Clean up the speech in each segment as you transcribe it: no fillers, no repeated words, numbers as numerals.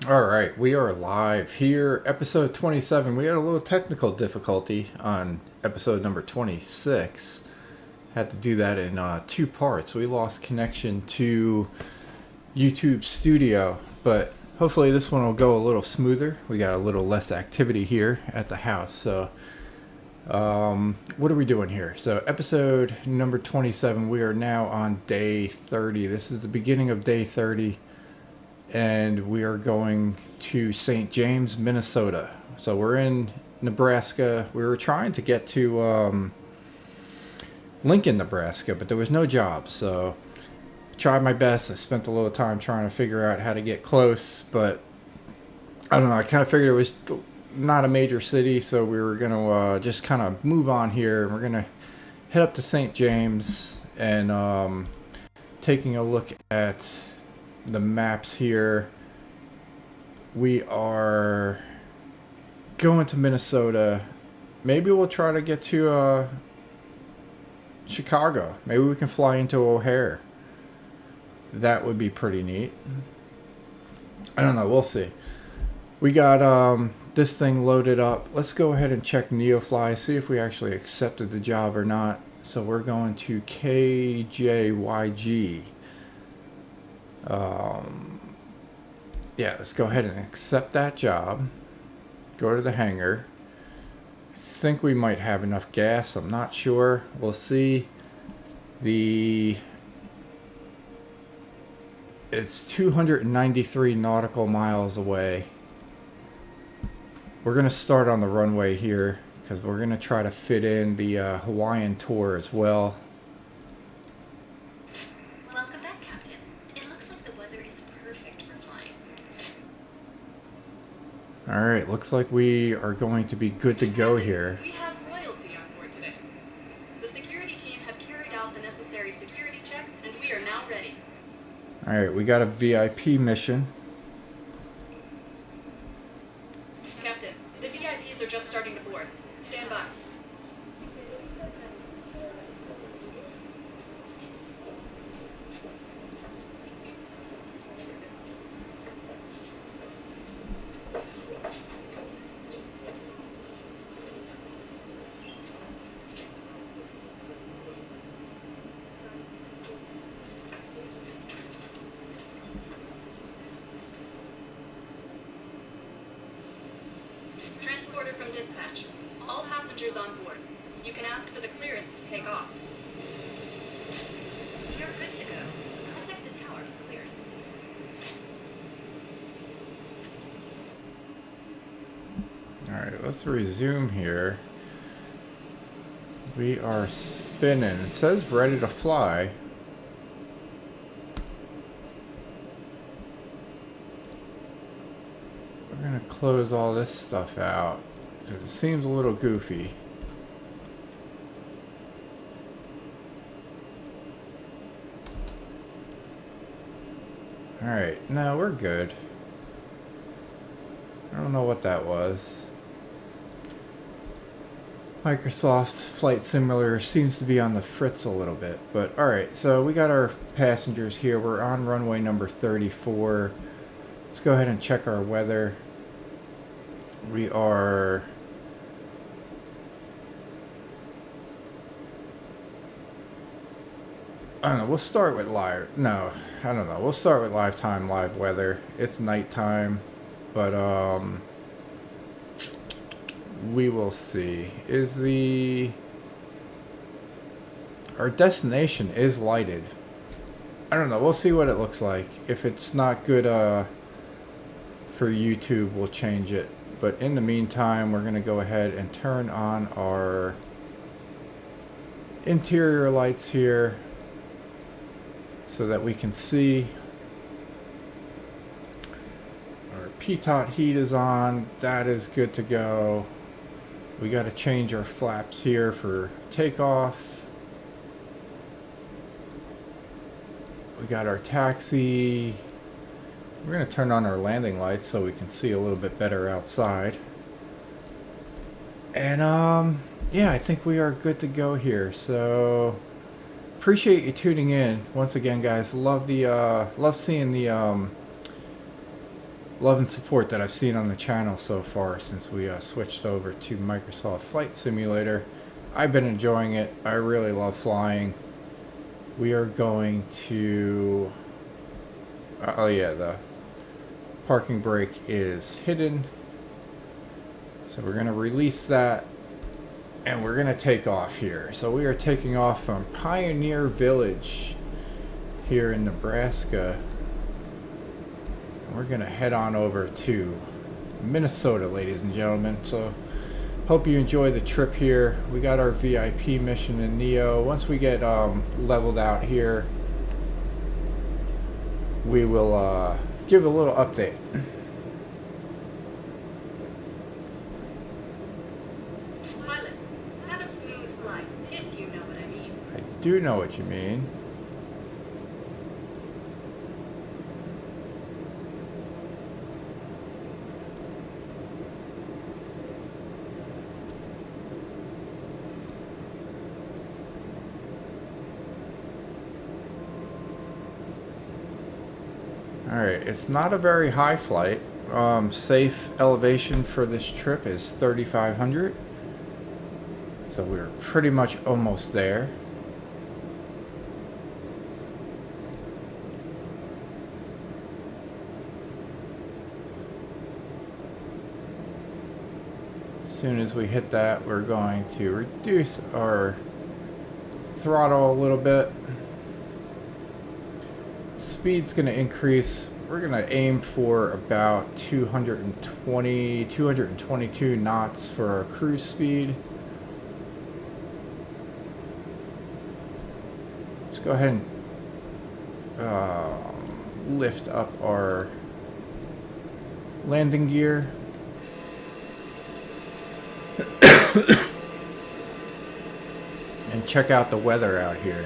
All right, we are live here, episode 27. We had a little technical difficulty on episode number 26. Had to do that in two parts. We lost connection to YouTube Studio, but hopefully this one will go a little smoother. We got a little less activity here at the house. So, what are we doing here? So, episode number 27, we are now on day 30. This is the beginning of day 30. And we are going to St James, Minnesota. So we're in Nebraska. We were trying to get to Lincoln, Nebraska, but there was no job. So I tried my best. I spent a little time trying to figure out how to get close, but I don't know. I kind of figured it was not a major city, so we were going to just kind of move on here. We're going to head up to St. James and taking a look at the maps here. We are going to Minnesota. Maybe we'll try to get to Chicago. Maybe we can fly into O'Hare. That would be pretty neat. I don't know. We'll see. We got this thing loaded up. Let's go ahead and check NeoFly, see if we actually accepted the job or not. So we're going to KJYG. Yeah, let's go ahead and accept that job. Go to the hangar. I think we might have enough gas. I'm not sure. We'll see. It's 293 nautical miles away. We're going to start on the runway here because we're going to try to fit in the Hawaiian tour as well. Alright, looks like we are going to be good to go here. We have royalty on board today. The security team have carried out the necessary security checks, and we are now ready. Alright, we got a VIP mission. Captain, the VIPs are just starting to board. Stand by. Transporter from dispatch. All passengers on board. You can ask for the clearance to take off. You're good to go. Contact the tower for clearance. Alright, let's resume here. We are spinning. It says ready to fly. We're going to close all this stuff out because it seems a little goofy. Alright, no, we're good. I don't know what that was. Microsoft Flight Simulator seems to be on the fritz a little bit. But alright, so we got our passengers here. We're on runway number 34. Let's go ahead and check our weather. We are... I don't know, we'll start with live... No, I don't know. We'll start with lifetime live weather. It's nighttime, but we will see. Our destination is lighted. I don't know, we'll see what it looks like. If it's not good for YouTube, we'll change it. But in the meantime, we're going to go ahead and turn on our interior lights here so that we can see. Our pitot heat is on. That is good to go. We got to change our flaps here for takeoff. We got our taxi. We're going to turn on our landing lights so we can see a little bit better outside. And yeah, I think we are good to go here. So appreciate you tuning in once again, guys. Love seeing the love and support that I've seen on the channel so far since we switched over to Microsoft Flight Simulator. I've been enjoying it. I really love flying. We are going to... oh yeah, the parking brake is hidden. So we're going to release that. And we're going to take off here. So we are taking off from Pioneer Village here in Nebraska. And we're going to head on over to Minnesota, ladies and gentlemen. So hope you enjoy the trip here. We got our VIP mission in Neo. Once we get leveled out here, we will give a little update. I do know what you mean. Alright, it's not a very high flight. Safe elevation for this trip is 3,500. So we're pretty much almost there. As soon as we hit that, we're going to reduce our throttle a little bit. Speed's going to increase. We're going to aim for about 220, 222 knots for our cruise speed. Let's go ahead and lift up our landing gear. And check out the weather out here.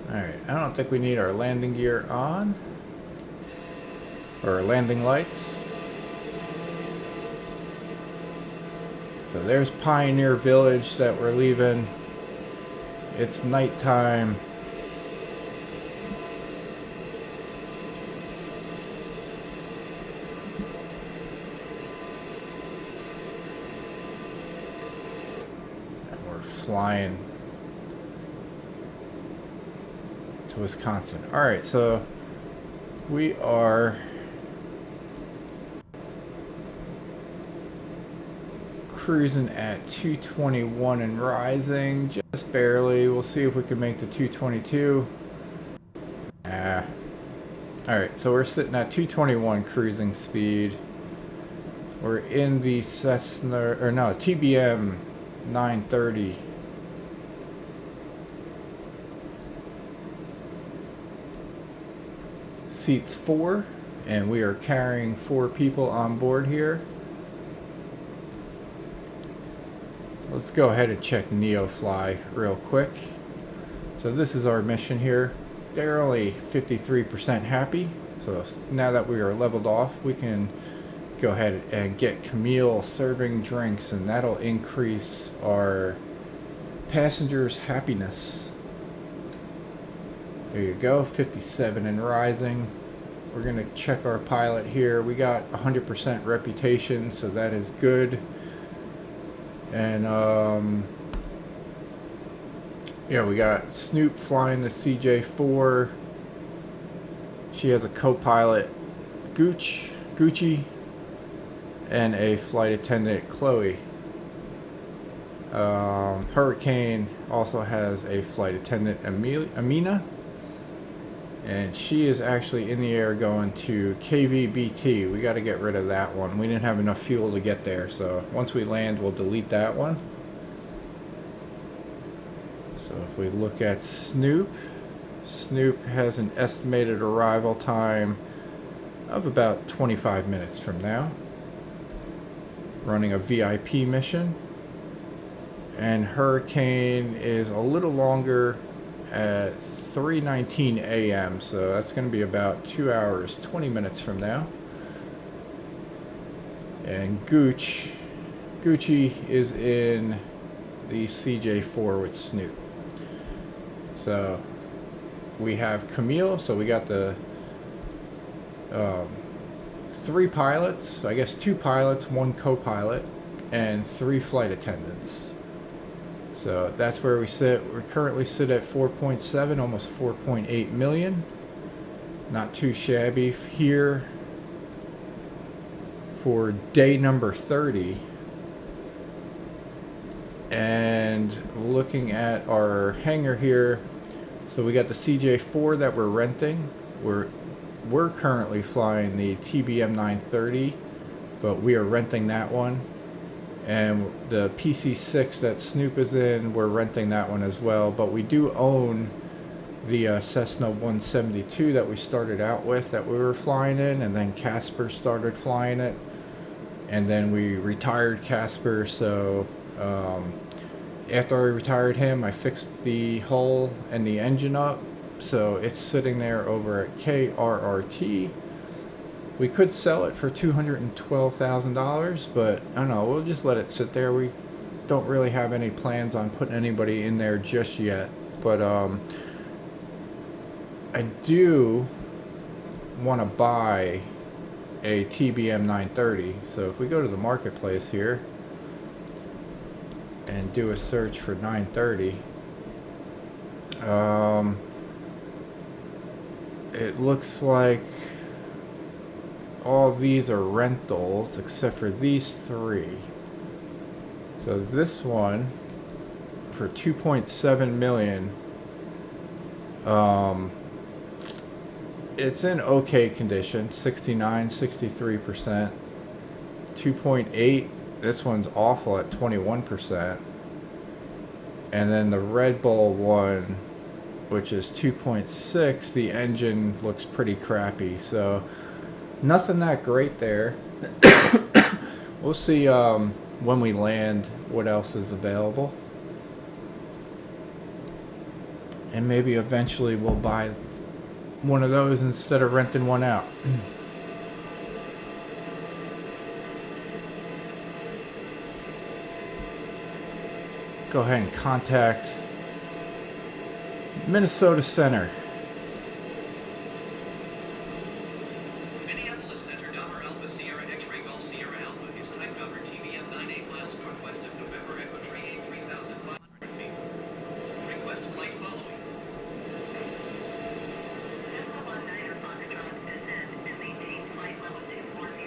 Alright, I don't think we need our landing gear on. Or our landing lights. So there's Pioneer Village that we're leaving. It's nighttime. Flying to Wisconsin. Alright, so we are cruising at 221 and rising, just barely. We'll see if we can make the 222. Alright, so we're sitting at 221 cruising speed. We're in the Cessna, or no, TBM 930. Seats 4, and we are carrying 4 people on board here. So let's go ahead and check NeoFly real quick. So this is our mission here. They're only 53% happy. So now that we are leveled off, we can go ahead and get Camille serving drinks, and that'll increase our passengers' happiness. There you go, 57 and rising. We're going to check our pilot here. We got 100% reputation, so that is good. And yeah, we got Snoop flying the CJ4. She has a co-pilot, Gucci, and a flight attendant, Chloe. Hurricane also has a flight attendant, Amina. And she is actually in the air going to KVBT. We got to get rid of that one. We didn't have enough fuel to get there, so once we land, we'll delete that one. So if we look at Snoop, Snoop has an estimated arrival time of about 25 minutes from now. Running a VIP mission. And Hurricane is a little longer at 3:19 a.m. so that's going to be about 2 hours 20 minutes from now. And Gucci is in the CJ4 with Snoop. So we have Camille, so we got the 3 pilots, I guess 2 pilots, 1 co-pilot, and 3 flight attendants. So that's where we sit. We currently sit at 4.7, almost 4.8 million. Not too shabby here for day number 30. And looking at our hangar here, so we got the CJ4 that we're renting. We're currently flying the TBM 930, but we are renting that one. And the PC6 that Snoop is in, we're renting that one as well. But we do own the Cessna 172 that we started out with, that we were flying in, and then Casper started flying it. And then we retired Casper, so after I retired him, I fixed the hull and the engine up. So it's sitting there over at KRRT. We could sell it for $212,000, but I don't know, we'll just let it sit there. We don't really have any plans on putting anybody in there just yet. But I do want to buy a TBM 930. So if we go to the marketplace here and do a search for 930, it looks like all of these are rentals except for these 3. So this one for 2.7 million, it's in okay condition, 69, 63%. 2.8, this one's awful at 21%. And then the Red Bull one, which is 2.6, the engine looks pretty crappy. So nothing that great there. We'll see when we land what else is available. And maybe eventually we'll buy one of those instead of renting one out. Go ahead and contact Minnesota Center. Minneapolis Center, Dollar Alpha Sierra X-Ray Golf Sierra Alpha is type number TBM 98 miles northwest of November Echo Tree 3,500 feet. Request flight following. Cessna 19 Foxtrot descend and maintain flight level 240.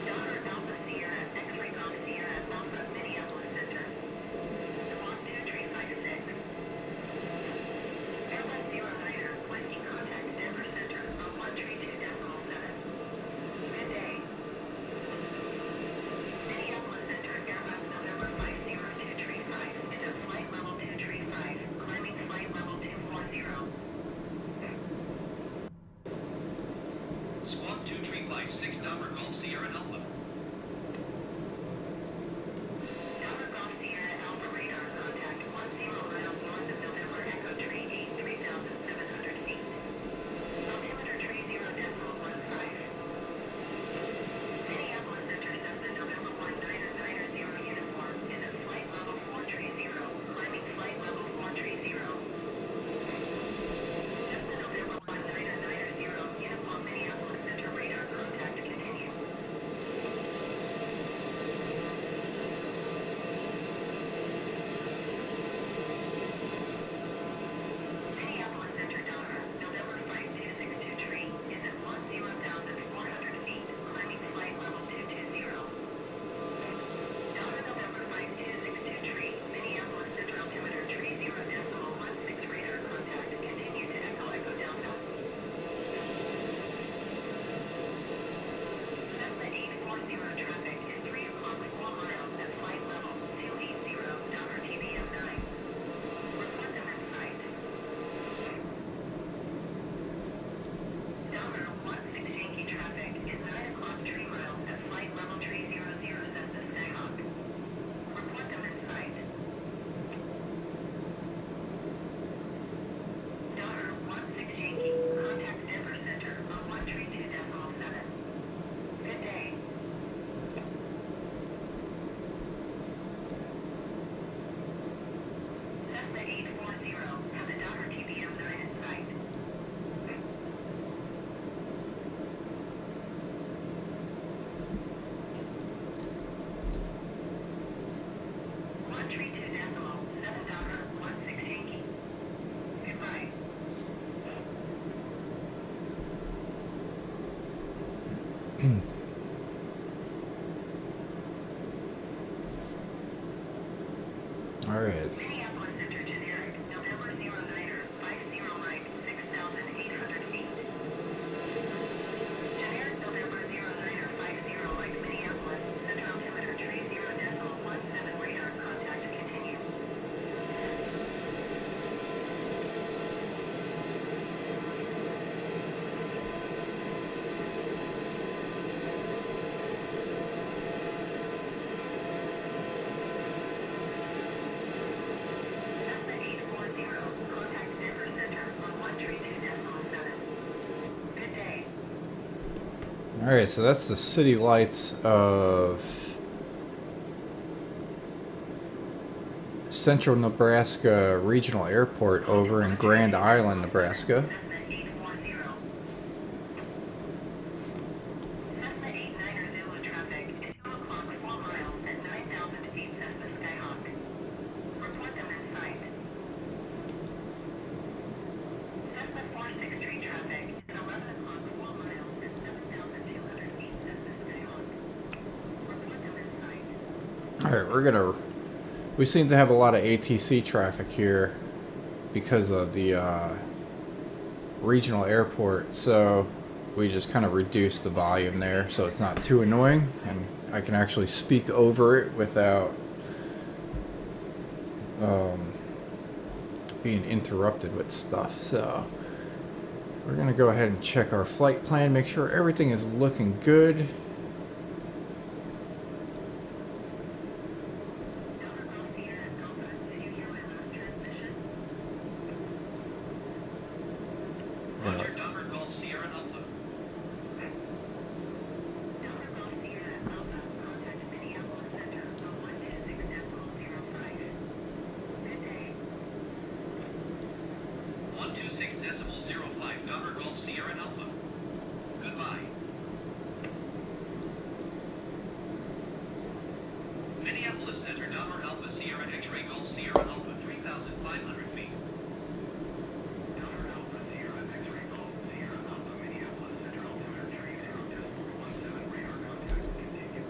Dollar Alpha Sierra X-Ray Golf Sierra Alpha Minneapolis Center. Squawk 2356. All right. Minneapolis Center generic, November 09er, 50 Mike, 6,800 feet. Generic November 09er, 50 Mike, Minneapolis, center altimeter, tree 0.17 radar, contact continue. Cessna 840, contact Denver Center on 132.7. Good day. All right, so that's the city lights of Central Nebraska Regional Airport over in Grand Island, Nebraska. Cessna 840. Cessna 89er Zulu traffic at 2 o'clock 4 miles at 9,000 feet Cessna Skyhawk. Report them in sight. Cessna 463 traffic at 11 o'clock 4 miles at 7,200 feet Cessna Skyhawk. Report them in sight. All right, we seem to have a lot of ATC traffic here because of the regional airport, so we just kind of reduced the volume there so it's not too annoying and I can actually speak over it without being interrupted with stuff. So we're gonna go ahead and check our flight plan, make sure everything is looking good. Delta Golf Sierra Alpha, did you hear my last transmission? Roger, Delta Golf Sierra Alpha. Delta Golf Sierra Alpha, contact Minneapolis Center on 126.05. Good day. 126.05, Delta Golf Sierra Alpha. Goodbye. Minneapolis Center, Delta Alpha Sierra X-Ray Golf Sierra Alpha, 3,500 feet. Delta Alpha Sierra X-Ray Golf Sierra Alpha, Minneapolis Center, altimeter 30.17 radar, contact continue.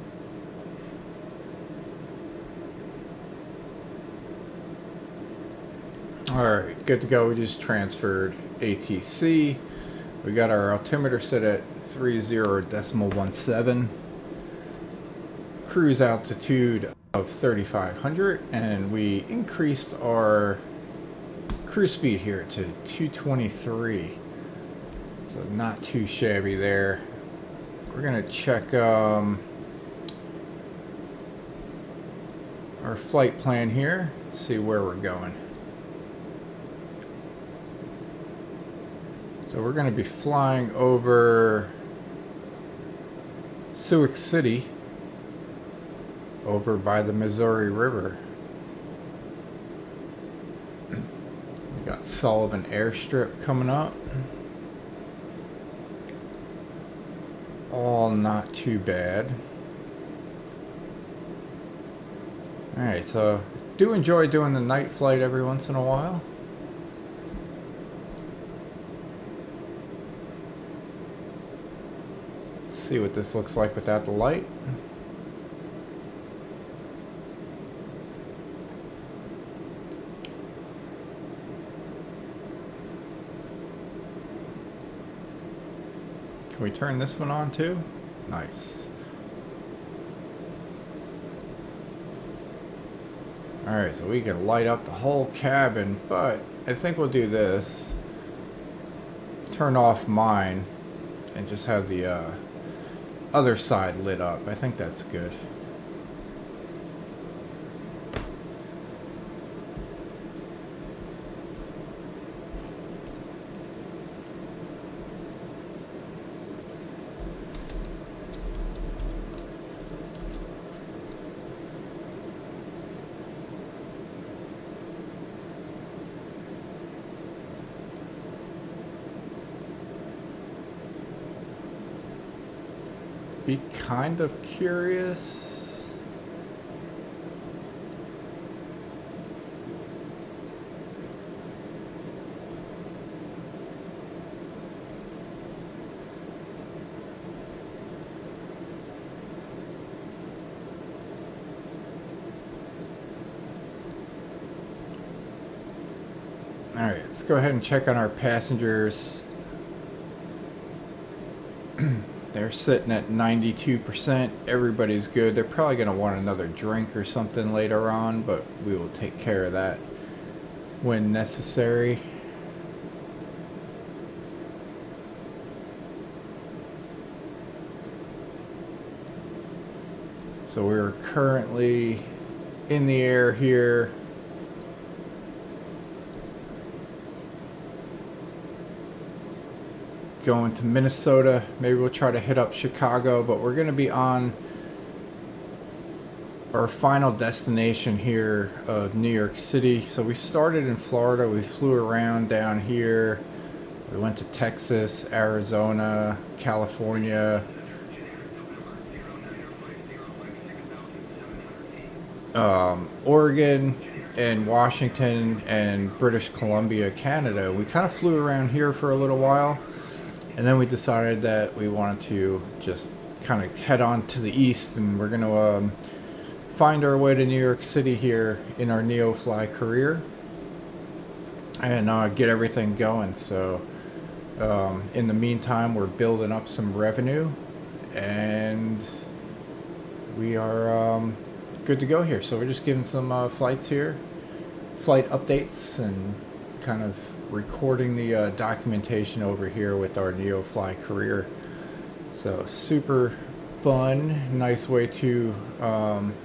Alright, good to go. We just transferred ATC. We got our altimeter set at 30.17. Cruise altitude of 3,500, and we increased our cruise speed here to 223. So not too shabby there. We're gonna check our flight plan here, see where we're going. So we're going to be flying over Sioux City, over by the Missouri River. We got Sullivan Airstrip coming up. All not too bad. Alright, so do enjoy doing the night flight every once in a while. Let's see what this looks like without the light. Can we turn this one on too? Nice. Alright, so we can light up the whole cabin, but I think we'll do this. Turn off mine and just have the other side lit up. I think that's good. Be kind of curious. Alright, let's go ahead and check on our passengers. They're sitting at 92%. Everybody's good. They're probably going to want another drink or something later on, but we will take care of that when necessary. So we're currently in the air here. Going to Minnesota. Maybe we'll try to hit up Chicago, but we're going to be on our final destination here of New York City. So we started in Florida. We flew around down here. We went to Texas, Arizona, California, Oregon, and Washington, and British Columbia, Canada. We kind of flew around here for a little while. And then we decided that we wanted to just kind of head on to the east, and we're going to find our way to New York City here in our NeoFly Career and get everything going. So in the meantime, we're building up some revenue, and we are good to go here. So we're just giving some flights here, flight updates, and kind of recording the documentation over here with our NeoFly Career. So super fun, nice way to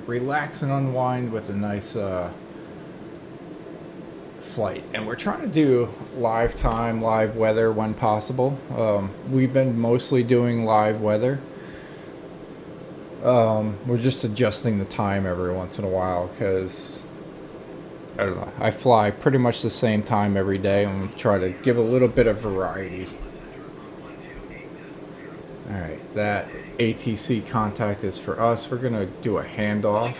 relax and unwind with a nice flight. And we're trying to do live time, live weather when possible. We've been mostly doing live weather. We're just adjusting the time every once in a while because I don't know, I fly pretty much the same time every day, and try to give a little bit of variety. Alright, that ATC contact is for us. We're going to do a handoff.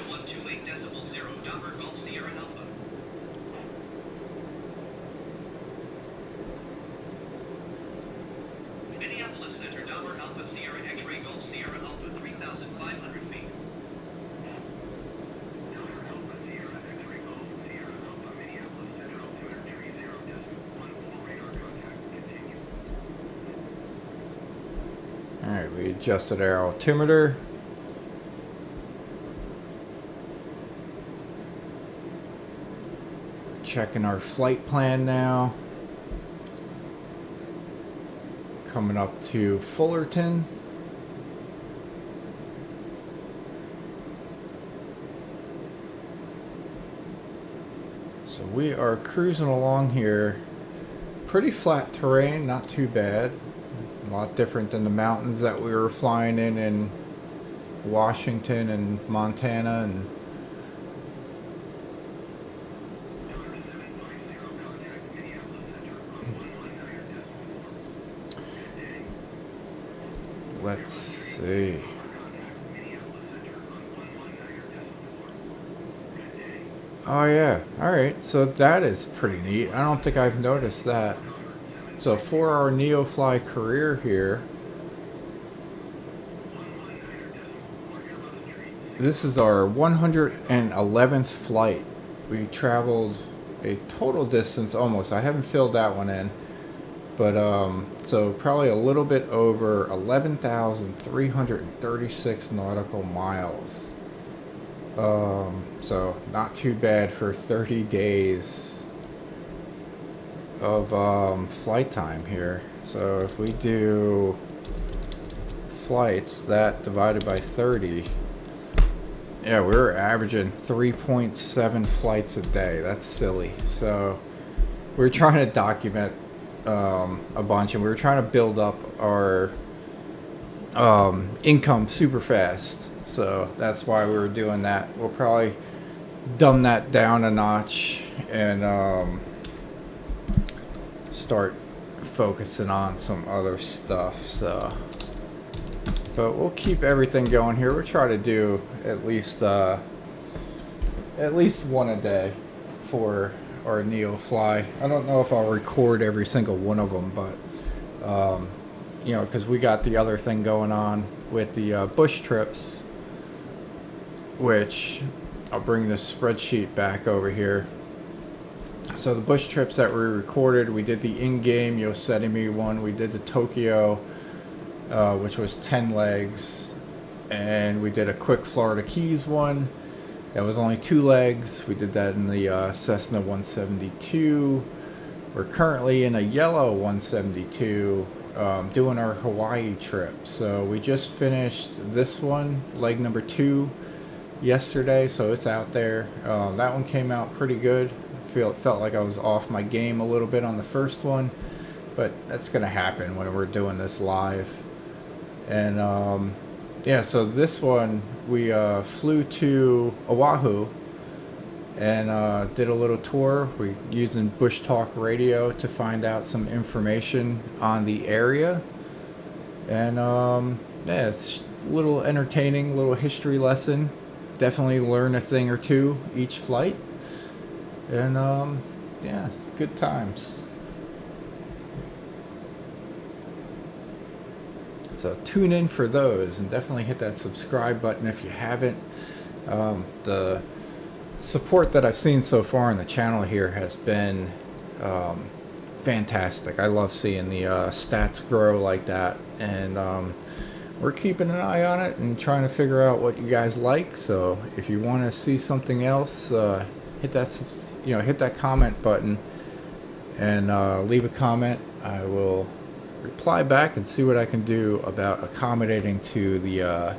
Minneapolis Center, Delaware Alpha Sierra X-Ray Golf Sierra Alpha 3,500 feet. Alright, we adjusted our altimeter. Checking our flight plan now. Coming up to Fullerton. So we are cruising along here. Pretty flat terrain, not too bad. A lot different than the mountains that we were flying in Washington and Montana and let's see. Oh yeah, alright, so that is pretty neat. I don't think I've noticed that. So for our NeoFly Career here, this is our 111th flight. We traveled a total distance almost, I haven't filled that one in, but so probably a little bit over 11,336 nautical miles. So not too bad for 30 days of flight time here. So if we do flights, that divided by 30, yeah, we're averaging 3.7 flights a day. That's silly. So we're trying to document a bunch, and we were trying to build up our income super fast. So that's why we were doing that. We'll probably dumb that down a notch and start focusing on some other stuff. So, but we'll keep everything going here. We'll try to do at least one a day for our NeoFly. I don't know if I'll record every single one of them, but you know, because we got the other thing going on with the bush trips, which I'll bring this spreadsheet back over here. So the bush trips that we recorded, we did the in-game Yosemite one, we did the Tokyo, which was 10 legs, and we did a quick Florida Keys one that was only 2 legs. We did that in the Cessna 172. We're currently in a yellow 172 doing our Hawaii trip. So we just finished this one, leg number 2, yesterday, so it's out there. That one came out pretty good. Felt like I was off my game a little bit on the first one, but that's gonna happen when we're doing this live. And yeah, so this one we flew to Oahu and did a little tour. We using Bushtalk radio to find out some information on the area, and yeah, it's a little entertaining, little history lesson. Definitely learn a thing or two each flight, and yeah, good times. So tune in for those, and definitely hit that subscribe button if you haven't. The support that I've seen so far on the channel here has been fantastic. I love seeing the stats grow like that, and we're keeping an eye on it and trying to figure out what you guys like. So if you want to see something else, hit that comment button and leave a comment. I will reply back and see what I can do about accommodating to the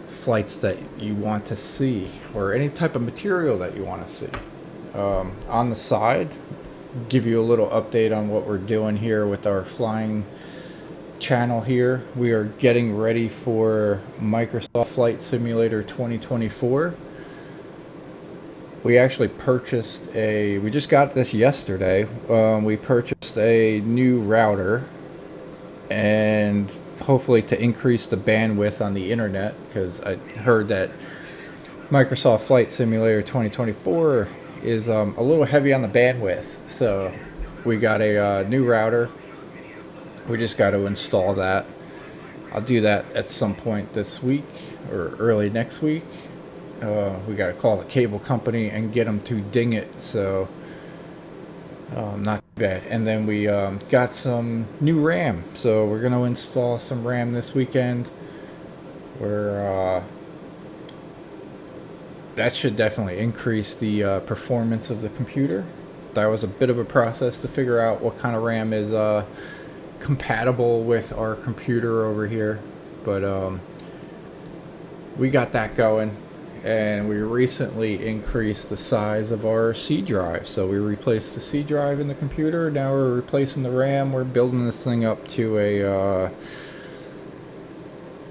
flights that you want to see, or any type of material that you want to see. On the side, give you a little update on what we're doing here with our flying channel here. We are getting ready for Microsoft Flight Simulator 2024. We actually purchased we just got this yesterday. We purchased a new router, and hopefully to increase the bandwidth on the internet, because I heard that Microsoft Flight Simulator 2024 is a little heavy on the bandwidth. So we got a new router. We just got to install that. I'll do that at some point this week or early next week. We got to call the cable company and get them to ding it. So not bad. And then we got some new RAM, so we're going to install some RAM this weekend. That should definitely increase the performance of the computer. That was a bit of a process to figure out what kind of RAM is compatible with our computer over here, but we got that going. And we recently increased the size of our C drive. So we replaced the C drive in the computer. Now we're replacing the RAM. We're building this thing up to a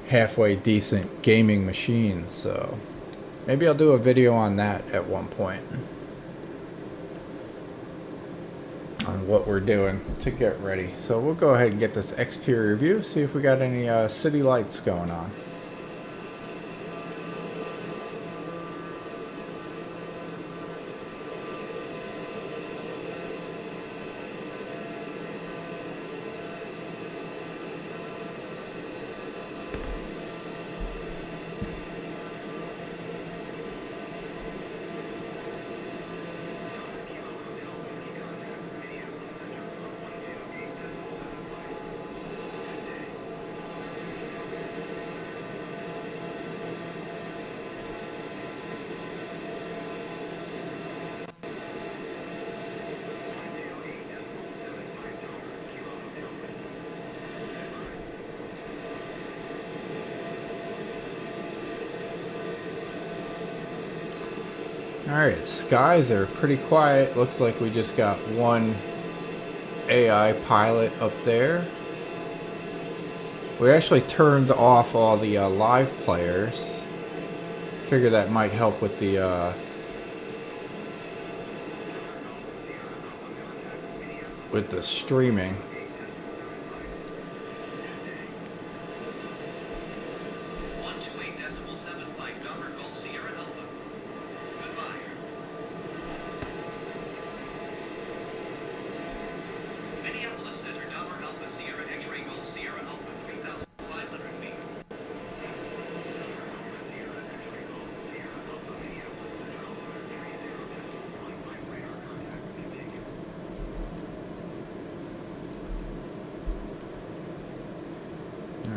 halfway decent gaming machine. So maybe I'll do a video on that at one point, on what we're doing to get ready. So we'll go ahead and get this exterior view, see if we got any city lights going on. Alright, skies are pretty quiet. Looks like we just got one AI pilot up there. We actually turned off all the live players. Figure that might help with the streaming.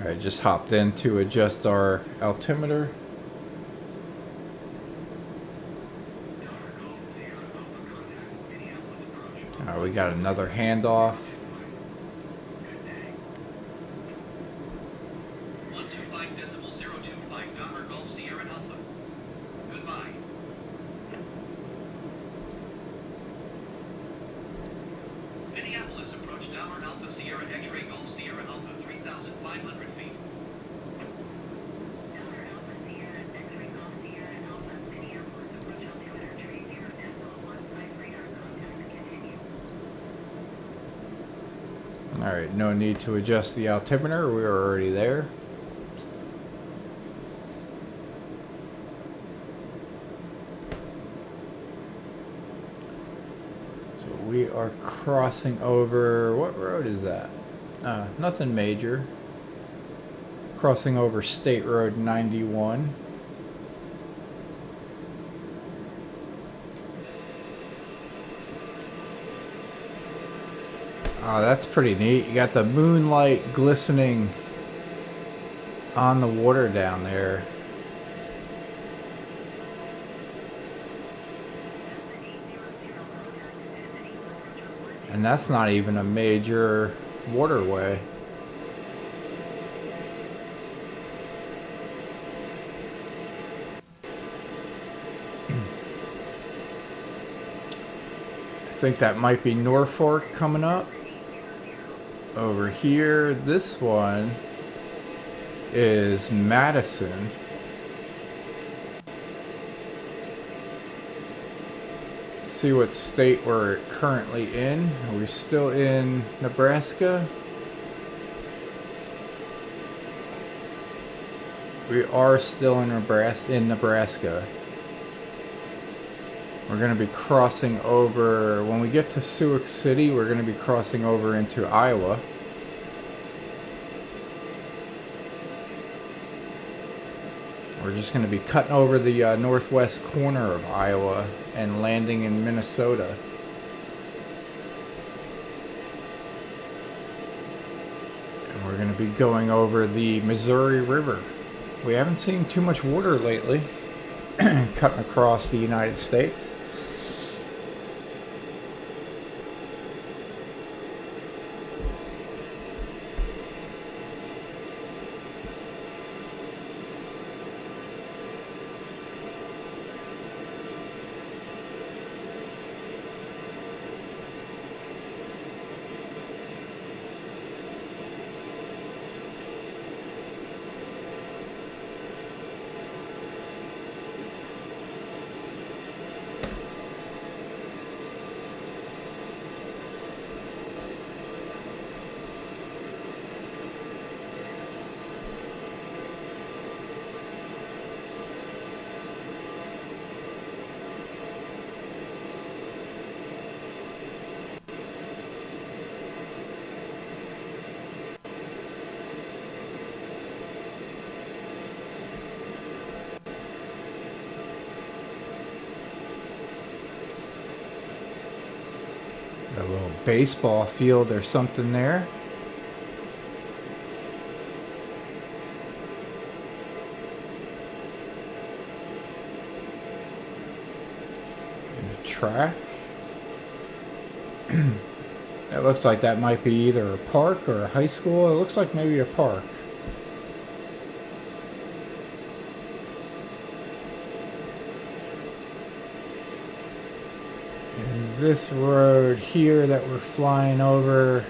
I just hopped in to adjust our altimeter. We got another handoff. 125.025 November Golf Sierra Alpha. Goodbye. Minneapolis approach November Alpha Sierra X-ray Golf Sierra Alpha 3,500 feet. November Alpha Sierra X-ray Golf Sierra Alpha Minneapolis approach altimeter 30 decimal 15 radar contact continue. Alright, no need to adjust the altimeter, we are already there. So we are crossing over, what road is that? Nothing major. Crossing over State Road 91. Oh, that's pretty neat. You got the moonlight glistening on the water down there. And that's not even a major waterway. I think that might be Norfolk coming up. Over here, this one is Madison. See what state we're currently in. Are we still in Nebraska? We are still in Nebraska. We're going to be crossing over, when we get to Sioux City, we're going to be crossing over into Iowa. We're just going to be cutting over the northwest corner of Iowa and landing in Minnesota. And we're going to be going over the Missouri River. We haven't seen too much water lately, cutting across the United States. A little baseball field or something there. And a track. It looks like that might be either a park or a high school. It looks like maybe a park. This road here that we're flying over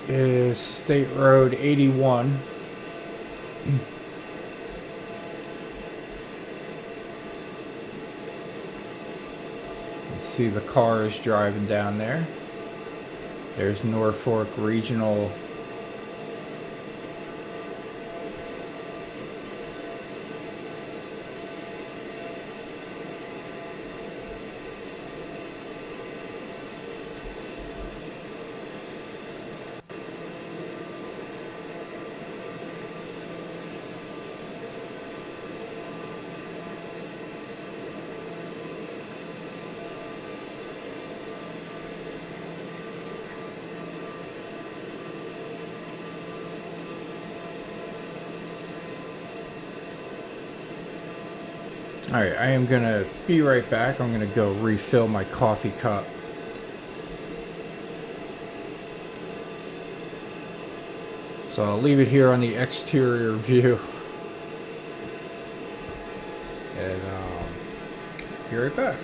is State Road 81. You can see the cars driving down there. There's Norfolk Regional. Alright, I am gonna be right back. I'm gonna go refill my coffee cup. So I'll leave it here on the exterior view. And be right back.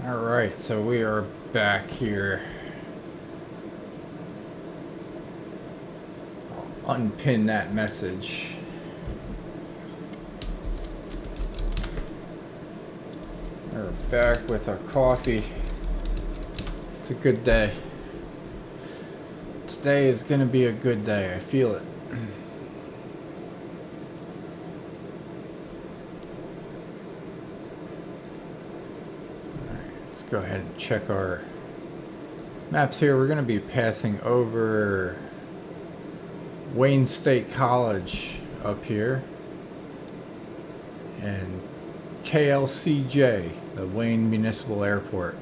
Alright, so we are back here. I'll unpin that message. We're back with our coffee. It's a good day. Today is going to be a good day. I feel it. Go ahead and check our maps here. We're going to be passing over Wayne State College up here and KLCJ, the Wayne Municipal Airport.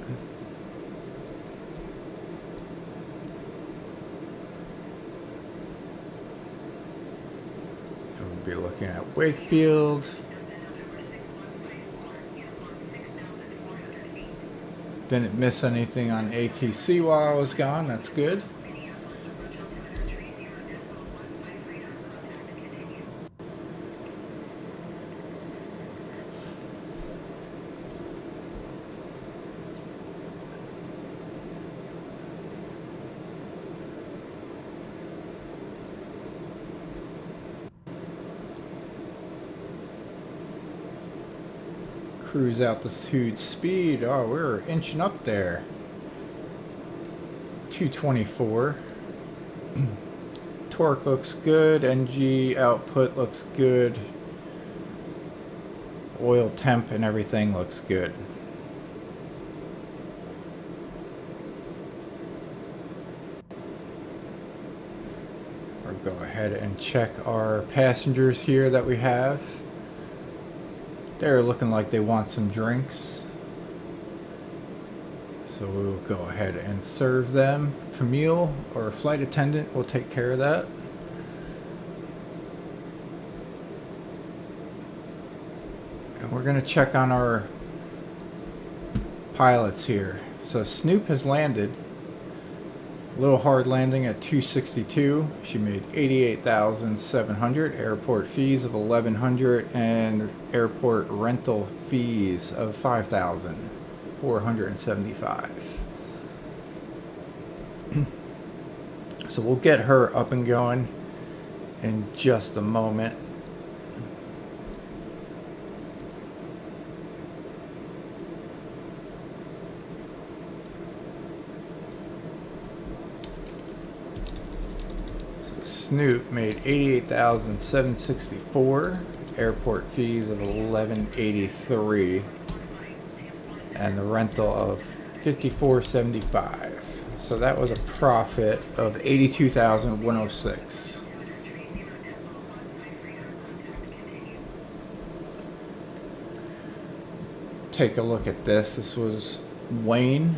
We'll be looking at Wakefield. Didn't miss anything on ATC while I was gone. That's good. cruise altitude speed. Oh, we're inching up there. 224. Torque looks good. NG output looks good. Oil temp and everything looks good. We'll go ahead and check our passengers here that we have. They're looking like they want some drinks. So we'll go ahead and serve them. Camille or flight attendant will take care of that. And we're going to check on our pilots here. So Snoop has landed. A little hard landing at 262. She made 88,700. Airport fees of 1,100 and airport rental fees of 5,475. So we'll get her up and going in just a moment. Snoop made 88,764, airport fees of 1,183, and the rental of 5,475. So that was a profit of 82,106. Take a look at this. This was Wayne.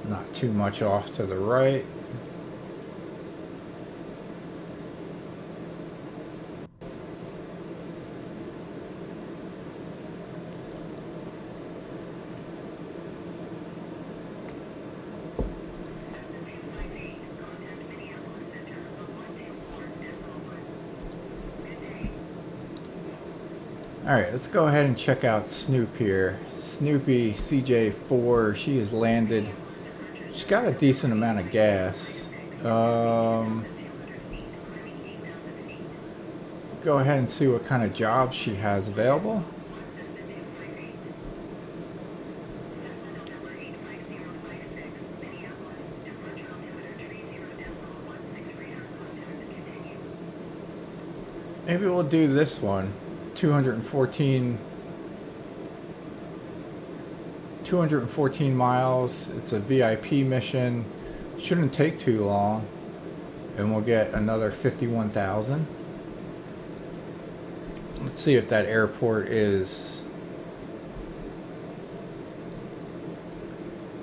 Not too much off to the right. Alright, let's go ahead and check out Snoop here. Snoopy CJ4, she has landed. She's got a decent amount of gas. Go ahead and see what kind of jobs she has available. Maybe we'll do this one. 214 miles. It's a VIP mission. Shouldn't take too long. And we'll get another 51,000. Let's see if that airport is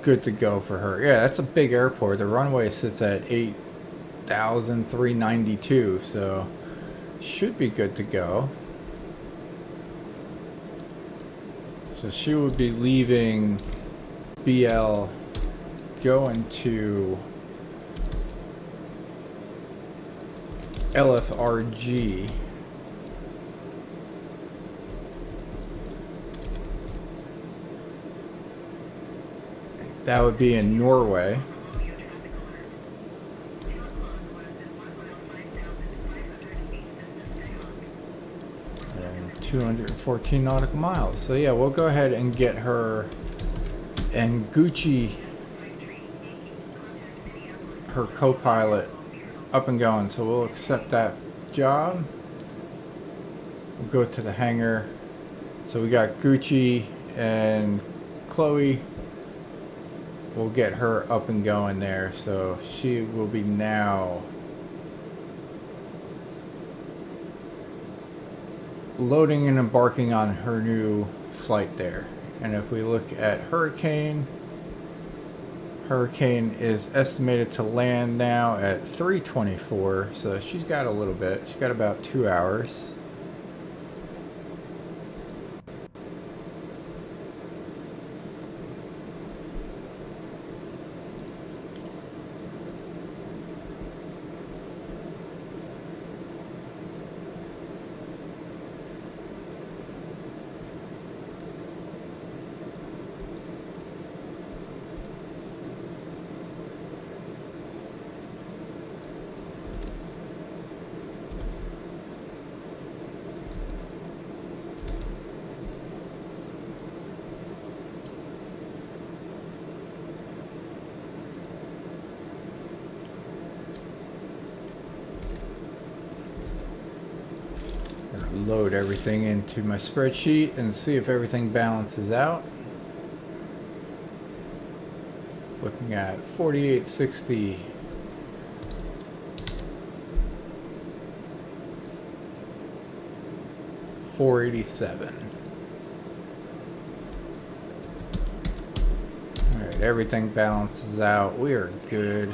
good to go for her. Yeah, that's a big airport. The runway sits at 8,392, so should be good to go. So she would be leaving BL, going to LFRG. That would be in Norway. And 214 nautical miles. So yeah, we'll go ahead and get her and Gucci, her co-pilot, up and going. So we'll accept that job. We'll go to the hangar. So we got Gucci and Chloe. We'll get her up and going there. So she will be now loading and embarking on her new flight there. And if we look at Hurricane is estimated to land now at 3:24, so she's got a little bit. She's got about 2 hours. load everything into my spreadsheet and see if everything balances out. Looking at 4860. $487. Alright, everything balances out. We are good.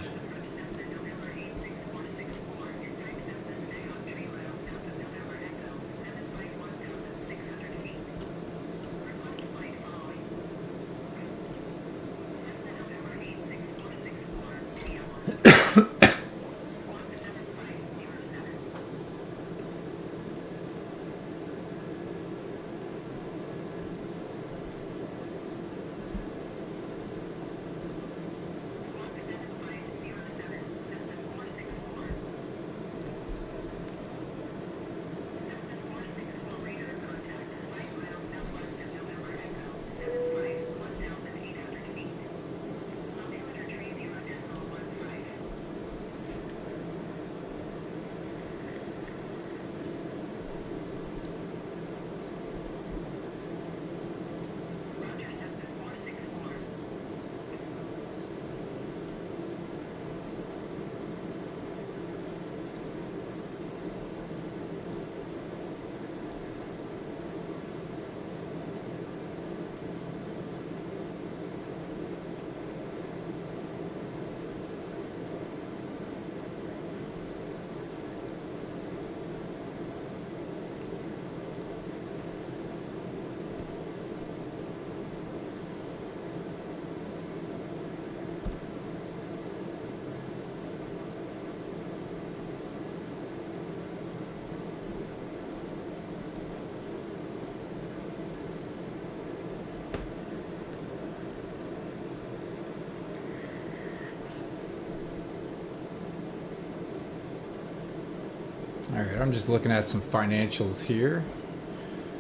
Alright, I'm just looking at some financials here.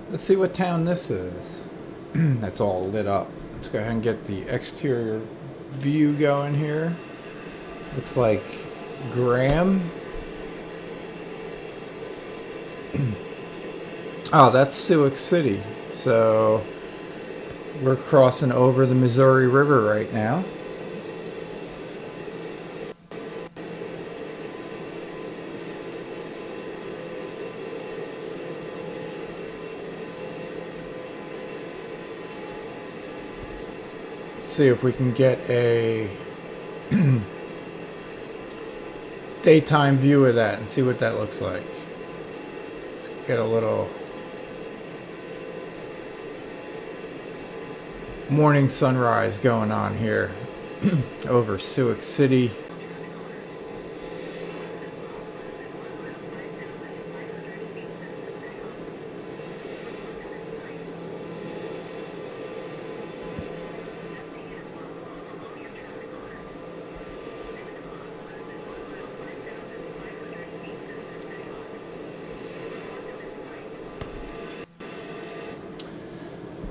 Let's see what town this is. That's all lit up. Let's go ahead and get the exterior view going here. Looks like Graham. Oh, that's Sioux City. So we're crossing over the Missouri River right now. See if we can get a daytime view of that and see what that looks like. Let's get a little morning sunrise going on here over Sioux City.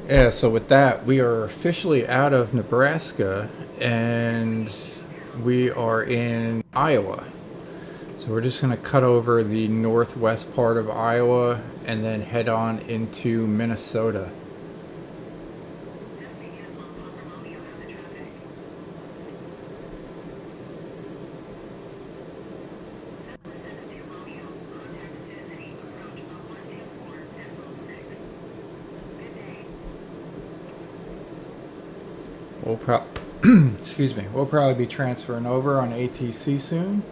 Yeah, so with that, we are officially out of Nebraska and we are in Iowa. So we're just going to cut over the northwest part of Iowa and then head on into Minnesota. Excuse me. We'll probably be transferring over on ATC soon.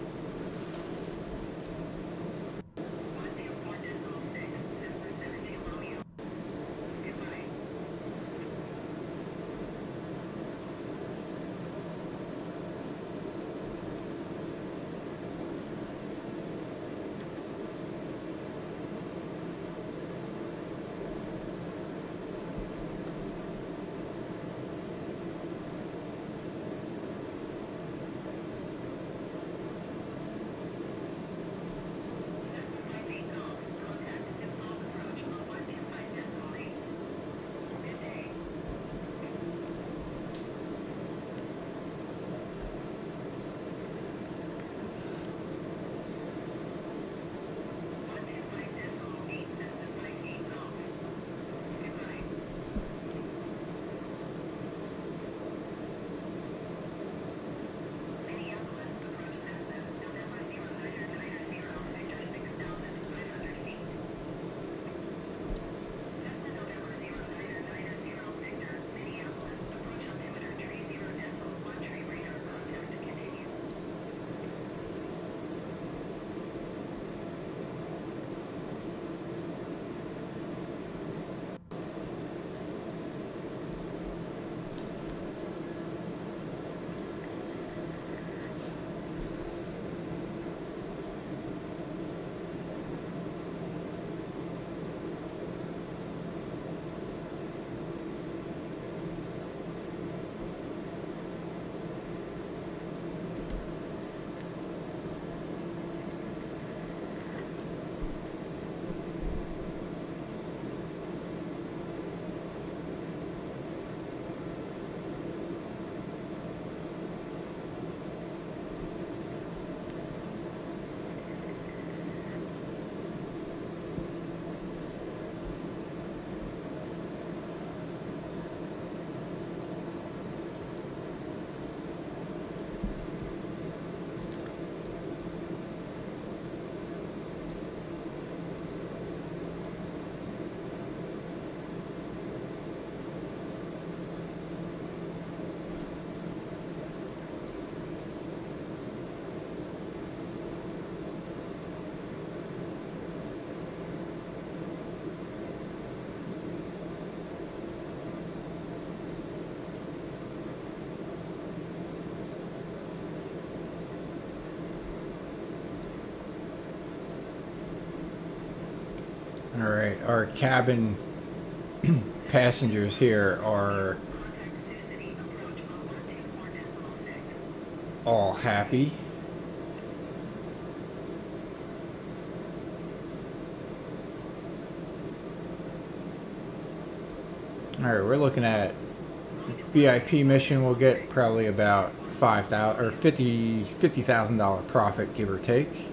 Alright, our cabin passengers here are all happy. Alright, we're looking at VIP mission. We'll get probably about $5,000 or $50,000 profit, give or take.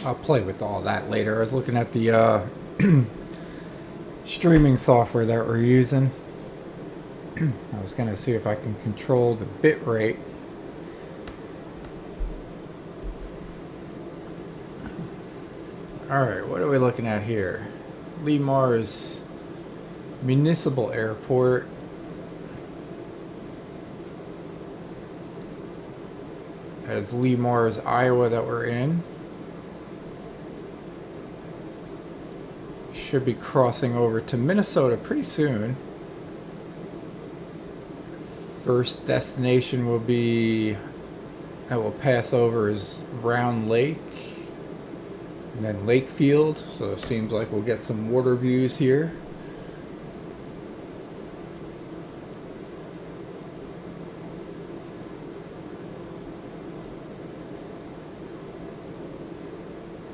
I'll play with all that later. I was looking at the streaming software that we're using. I was going to see if I can control the bit rate. Alright, what are we looking at here? Lee Mars Municipal Airport. That's Lee Mars, Iowa that we're in. Should be crossing over to Minnesota pretty soon. First destination will be that will pass over is Round Lake and then Lakefield, so it seems like we'll get some water views here.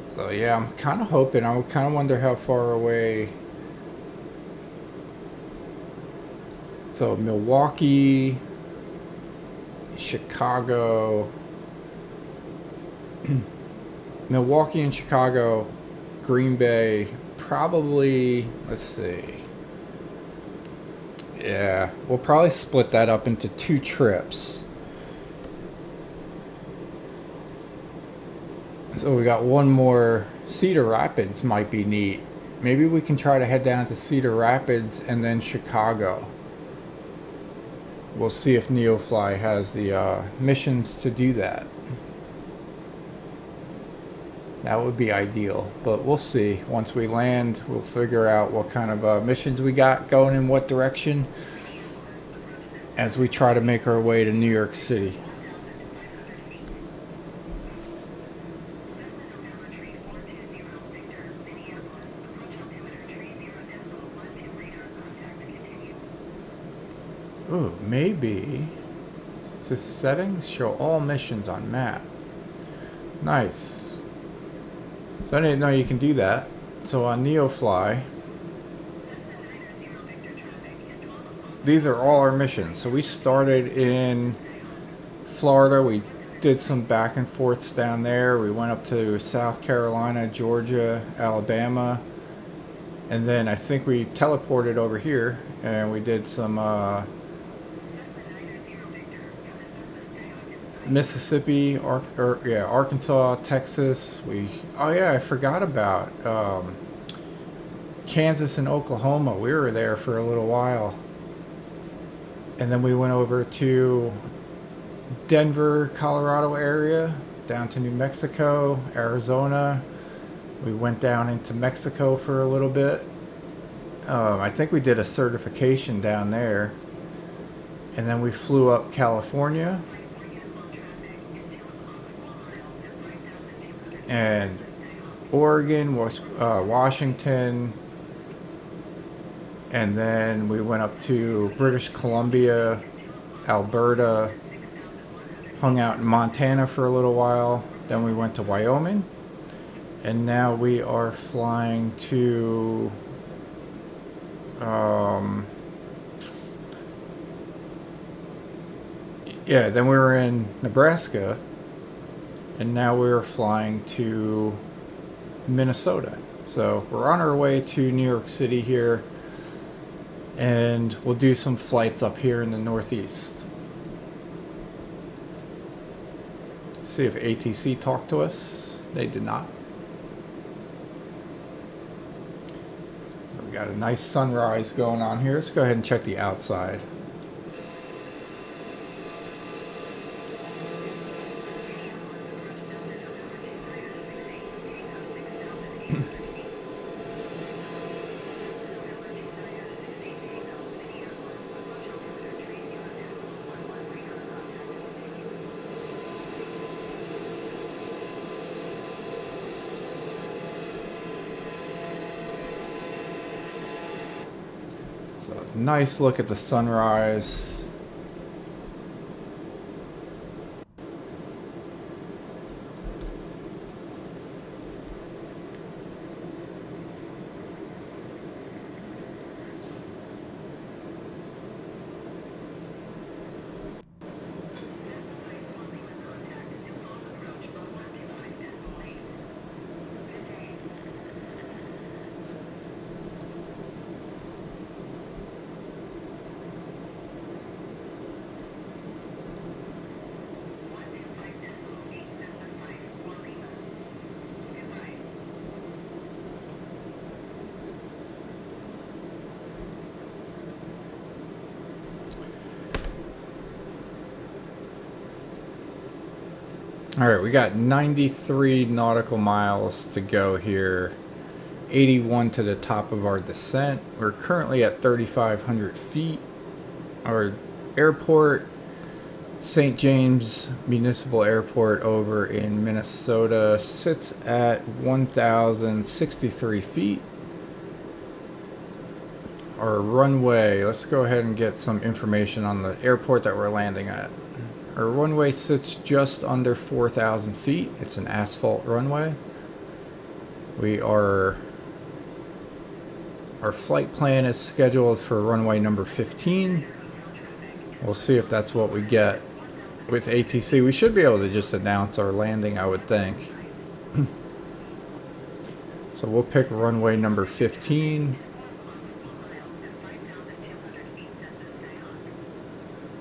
So yeah, I'm kind of hoping, I kind of wonder how far away. So Milwaukee, Chicago, Milwaukee and Chicago, Green Bay, probably, let's see. Yeah, we'll probably split that up into 2 trips. So we got one more. Cedar Rapids might be neat. Maybe we can try to head down to Cedar Rapids and then Chicago. We'll see if NeoFly has the missions to do that. That would be ideal, but we'll see. Once we land, we'll figure out what kind of missions we got going in what direction as we try to make our way to New York City. Ooh, maybe. This settings show all missions on map. Nice. So I didn't know you can do that. So on NeoFly, these are all our missions. So we started in Florida. We did some back and forths down there. We went up to South Carolina, Georgia, Alabama. And then I think we teleported over here and we did some Mississippi, Arkansas, Texas. I forgot about Kansas and Oklahoma. We were there for a little while. And then we went over to Denver, Colorado area, down to New Mexico, Arizona. We went down into Mexico for a little bit. I think we did a certification down there. And then we flew up California. And Oregon, Washington, and then we went up to British Columbia, Alberta, hung out in Montana for a little while, then we went to Wyoming, and now we are flying to Yeah, then we were in Nebraska, and now we're flying to Minnesota. So we're on our way to New York City here, and we'll do some flights up here in the Northeast. See if ATC talked to us. They did not. We got a nice sunrise going on here. Let's go ahead and check the outside. So nice look at the sunrise. All right, we got 93 nautical miles to go here. 81 to the top of our descent. We're currently at 3,500 feet. Our airport, St James Municipal Airport over in Minnesota, sits at 1,063 feet. Our runway, let's go ahead and get some information on the airport that we're landing at. Our runway sits just under 4,000 feet. It's an asphalt runway. Our flight plan is scheduled for runway number 15. We'll see if that's what we get with ATC. We should be able to just announce our landing, I would think. So we'll pick runway number 15.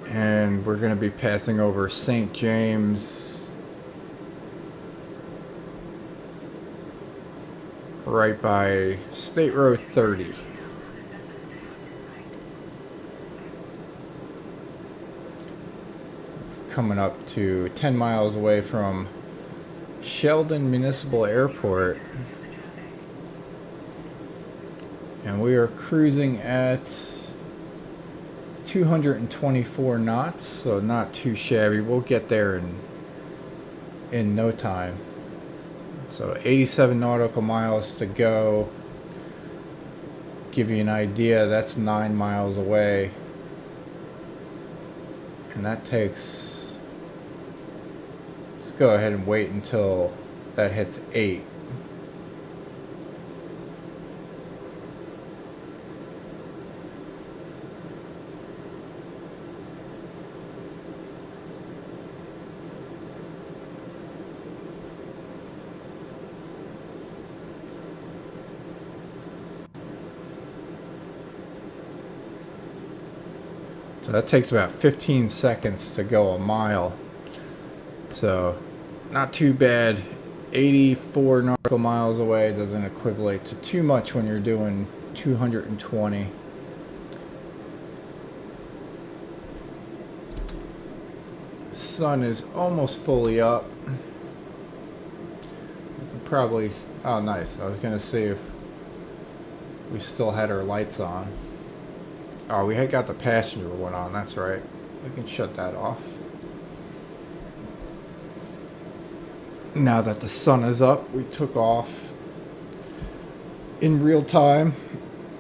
And we're going to be passing over St. James right by State Road 30. Coming up to 10 miles away from Sheldon Municipal Airport. And we are cruising at 224 knots, so not too shabby. We'll get there in no time. So 87 nautical miles to go. Give you an idea, that's 9 miles away. And that takes... Let's go ahead and wait until that hits 8. So that takes about 15 seconds to go a mile. So not too bad. 84 nautical miles away doesn't equate to too much when you're doing 220. The sun is almost fully up. We could probably... Oh, nice. I was going to see if we still had our lights on. Oh, we had got the passenger one on, that's right. We can shut that off. Now that the sun is up, we took off in real time.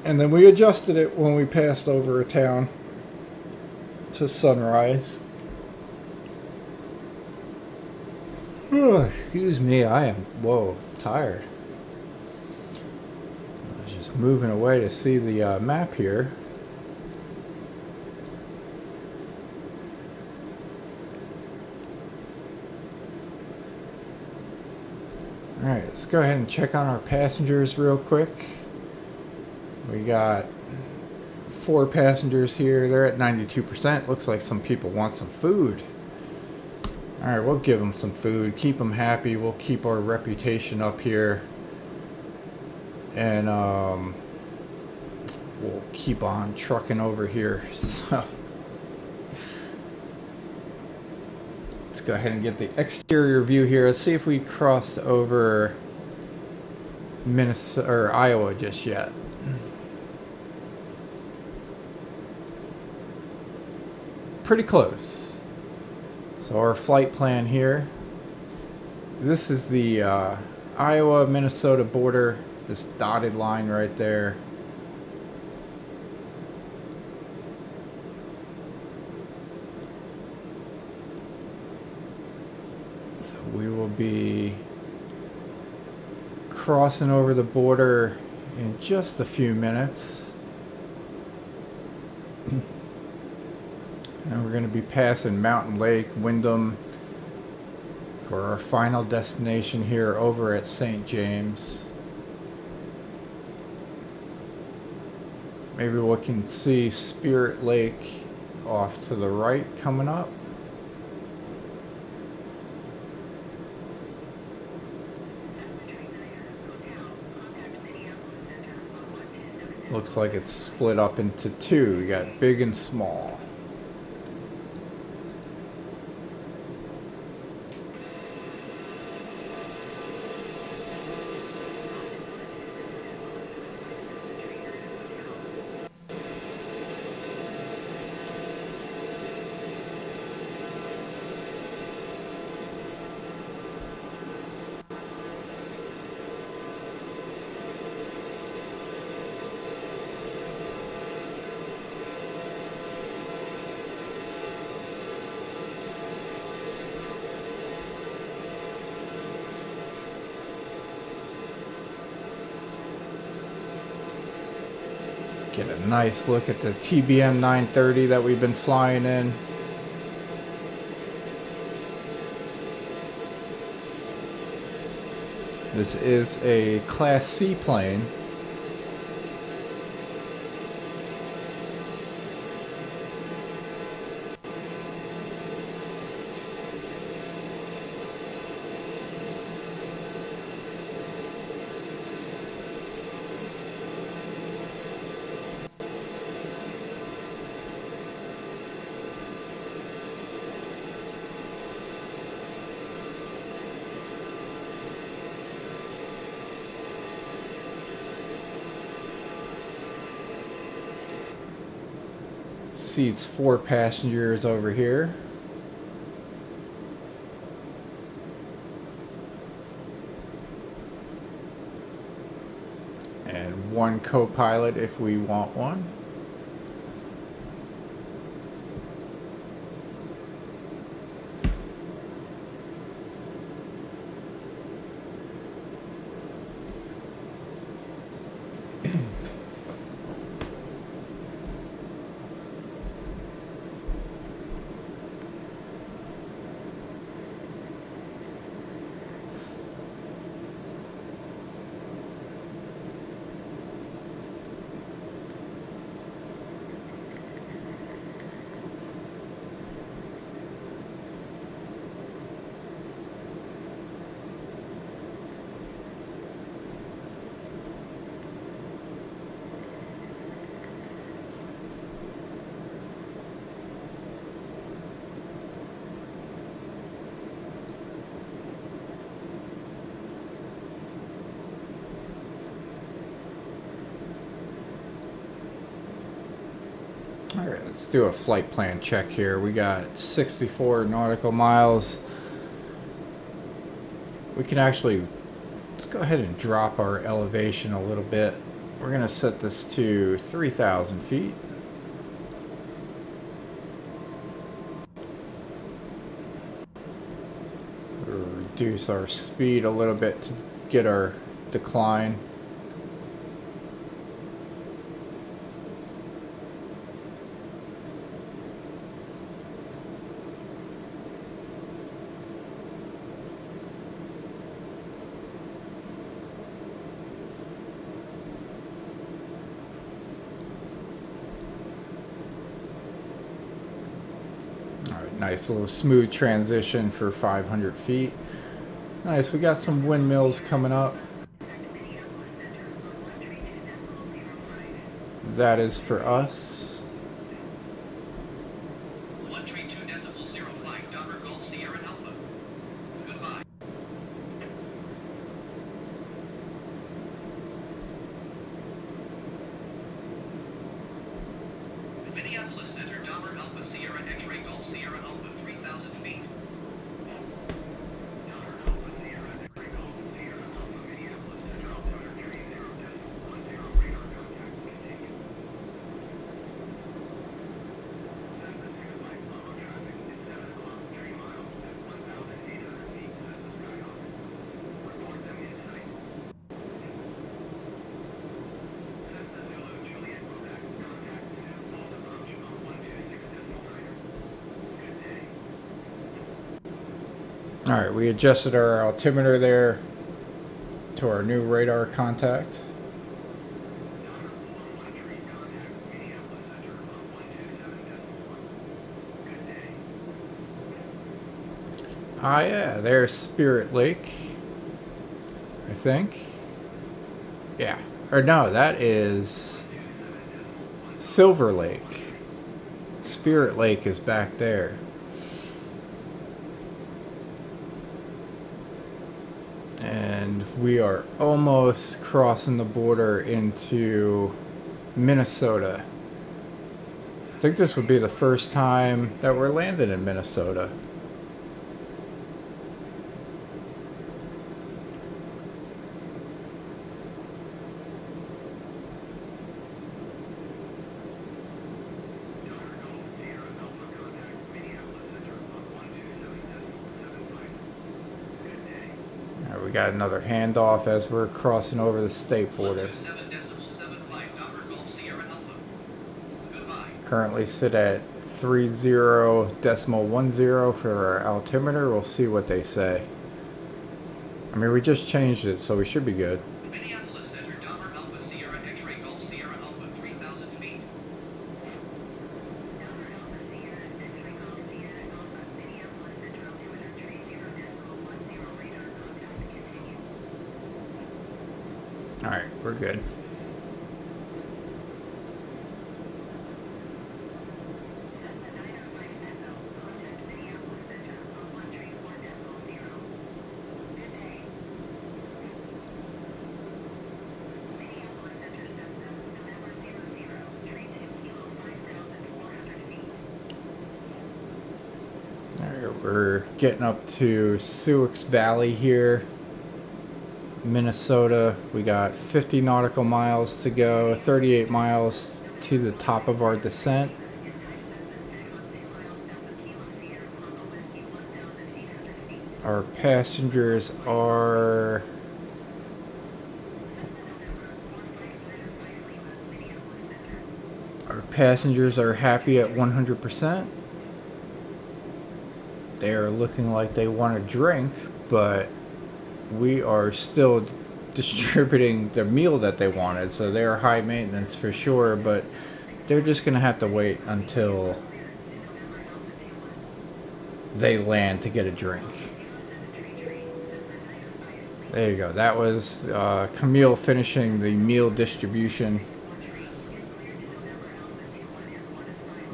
And then we adjusted it when we passed over a town to sunrise. Oh, excuse me, I am, tired. I was just moving away to see the map here. Alright, let's go ahead and check on our passengers real quick. We got 4 passengers here. They're at 92%. Looks like some people want some food. Alright, we'll give them some food. Keep them happy. We'll keep our reputation up here. And we'll keep on trucking over here. So let's go ahead and get the exterior view here. Let's see if we crossed over Minnesota or Iowa just yet. Pretty close. So our flight plan here. This is the Iowa-Minnesota border. This dotted line right there. So we will be crossing over the border in just a few minutes. And we're going to be passing Mountain Lake, Wyndham, for our final destination here over at St. James. Maybe we can see Spirit Lake off to the right coming up. Looks like it's split up into 2. You got big and small. Get a nice look at the TBM 930 that we've been flying in. This is a Class C plane. Seats 4 passengers over here. And 1 co-pilot if we want one. Alright, let's do a flight plan check here. We got 64 nautical miles. We can actually, let's go ahead and drop our elevation a little bit. We're going to set this to 3,000 feet. We'll reduce our speed a little bit to get our decline. Nice little smooth transition for 500 feet. Nice, we got some windmills coming up. That is for us. 132.05, November Golf Sierra Alpha. Goodbye. Minneapolis Center, Dahmer Alpha Sierra X-Ray Golf Sierra Alpha, 3,000 feet. Dahmer Alpha Sierra X-Ray Golf Sierra Alpha, Minneapolis Center, altimeter 30.10 radar contact continue. Cessna CJ4 low traffic is 7 o'clock, 3 miles at 1,800 feet, Cessna Skyhawk. Report them in sight. Cessna Zulu Juliet Quebec, contact full approach on 126.9. Good day. Alright, we adjusted our altimeter there to our new radar contact. Dahmer 113 contact, Minneapolis Center on 127.1. Good day. Ah, yeah, there's Spirit Lake, I think. Yeah, or no, that is Silver Lake. Spirit Lake is back there. And we are almost crossing the border into Minnesota. I think this would be the first time that we're landing in Minnesota. Dahmer Golf Sierra Alpha contact, Minneapolis Center on 127.75. Good day. We got another handoff as we're crossing over the state border. 127.75, Dahmer Golf Sierra Alpha. Goodbye. Currently sit at 30.10 for our altimeter. We'll see what they say. I mean, we just changed it, so we should be good. Minneapolis Center, Dahmer Alpha Sierra X-Ray Golf Sierra Alpha, 3,000 feet. Dahmer Alpha Sierra X-Ray Golf Sierra Alpha, Minneapolis Center, altimeter 30.10 radar contact continue. Alright, we're good. Cessna 905 Echo, contact Minneapolis Center on 134.0. Good day. Minneapolis Center, Cessna, November 00, 32 kilo 5,400 feet. Alright, we're getting up to Sioux Valley here, Minnesota. We got 50 nautical miles to go, 38 miles to the top of our descent. Our passengers are happy at 100%. They are looking like they want a drink, but we are still distributing the meal that they wanted, so they're high maintenance for sure, but they're just gonna have to wait until they land to get a drink. There you go. That was Camille finishing the meal distribution.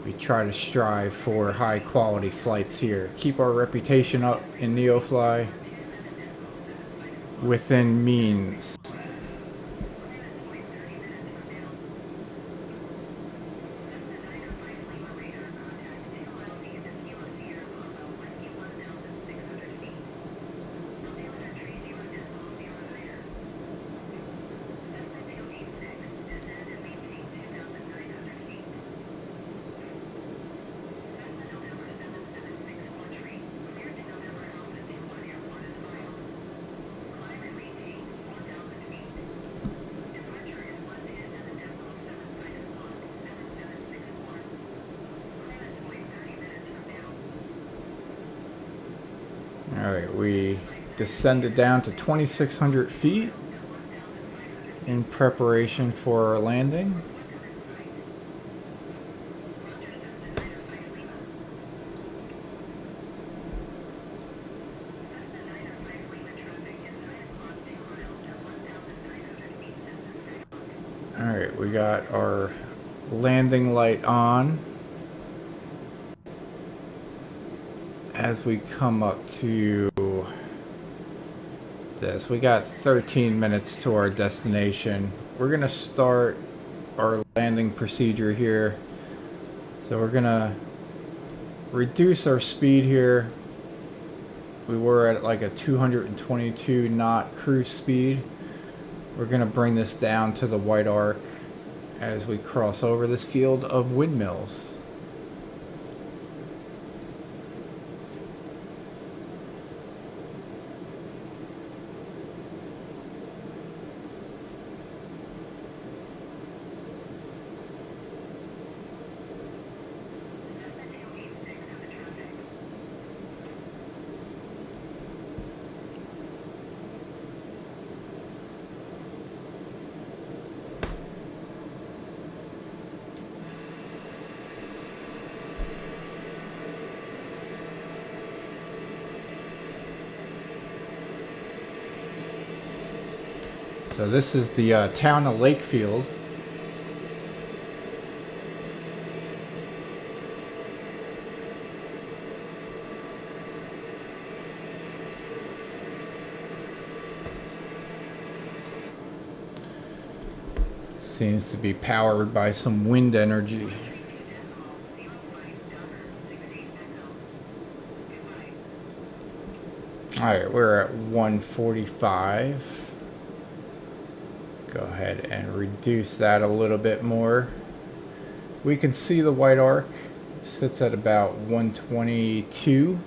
We try to strive for high quality flights here. Keep our reputation up in NeoFly within means. Alright, we descended down to 2,600 feet in preparation for our landing. we got our landing light on. As we come up to this, we got 13 minutes to our destination. We're gonna start our landing procedure here. So we're gonna reduce our speed here. We were at like a 222 knot cruise speed. We're gonna bring this down to the white arc as we cross over this field of windmills. So this is the town of Lakefield. Seems to be powered by some wind energy. Alright, we're at 145. Go ahead and reduce that a little bit more. We can see the white arc sits at about 122.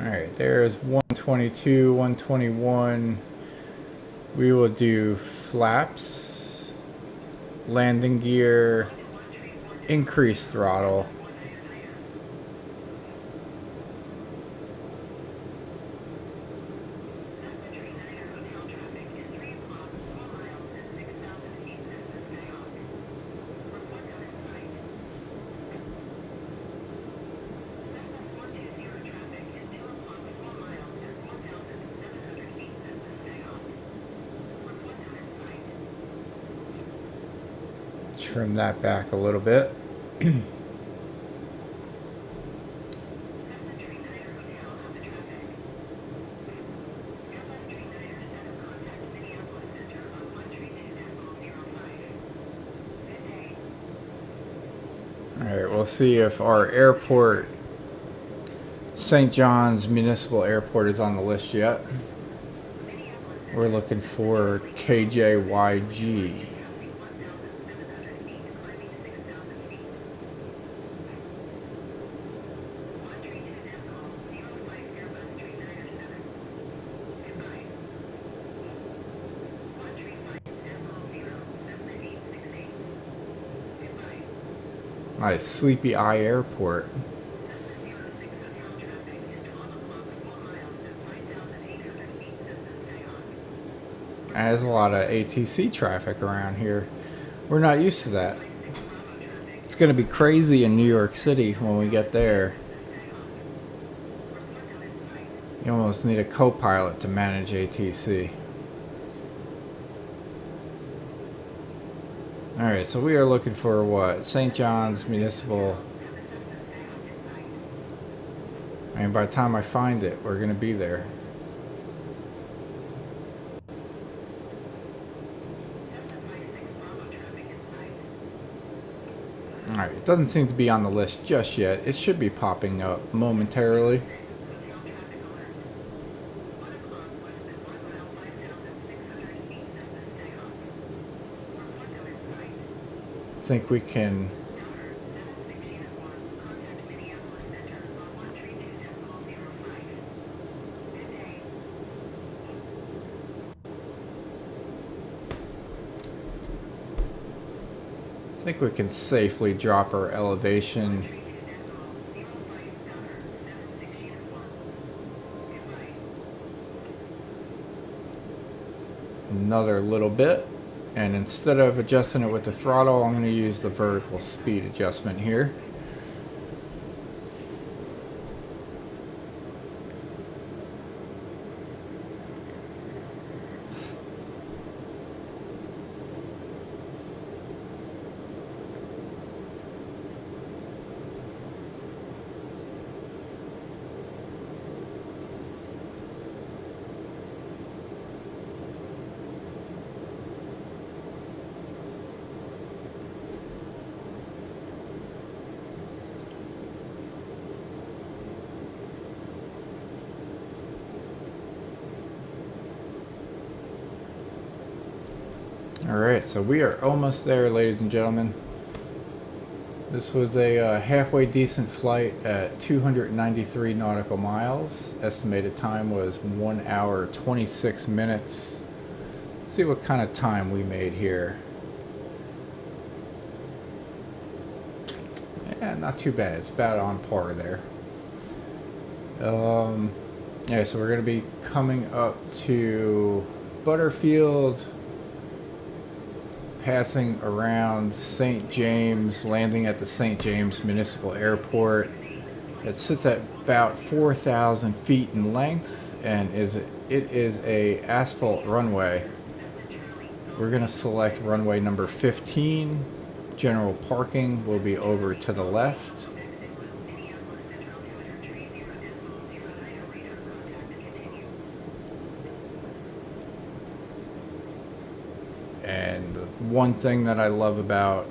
Alright, there's 122, 121. We will do flaps, landing gear, increase throttle. Trim that back a little bit. Alright, we'll see if our airport, St. James Municipal Airport, is on the list yet. We're looking for KJYG. Nice, Sleepy Eye Airport. There's a lot of ATC traffic around here. We're not used to that. It's going to be crazy in New York City when we get there. You almost need a co-pilot to manage ATC. Alright, so we are looking for what? St. James Municipal. And by the time I find it, we're going to be there. Alright, it doesn't seem to be on the list just yet. It should be popping up momentarily. I think we can I think we can safely drop our elevation another little bit, and instead of adjusting it with the throttle, I'm going to use the vertical speed adjustment here. Alright, so we are almost there, ladies and gentlemen. This was a halfway decent flight at 293 nautical miles. Estimated time was 1 hour 26 minutes. Let's see what kind of time we made here. Yeah, not too bad. It's about on par there. Yeah, so we're going to be coming up to Butterfield, passing around St James, landing at the St James Municipal Airport. It sits at about 4,000 feet in length, and it is a asphalt runway. We're going to select runway number 15. General parking will be over to the left. And one thing that I love about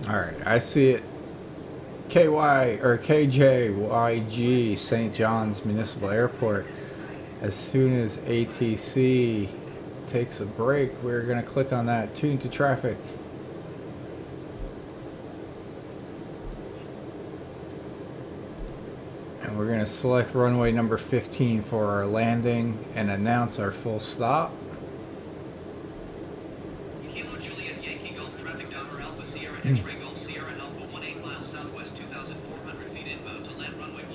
Alright, I see it. KY or KJYG, St. John's Municipal Airport. As soon as ATC takes a break, we're going to click on that tune to traffic. And we're going to select runway number 15 for our landing and announce our full stop. Kilo Juliet Yankee Golf traffic Dahmer Alpha Sierra X-Ray Golf Sierra Alpha 18 miles southwest 2,400 feet inbound to land runway 15.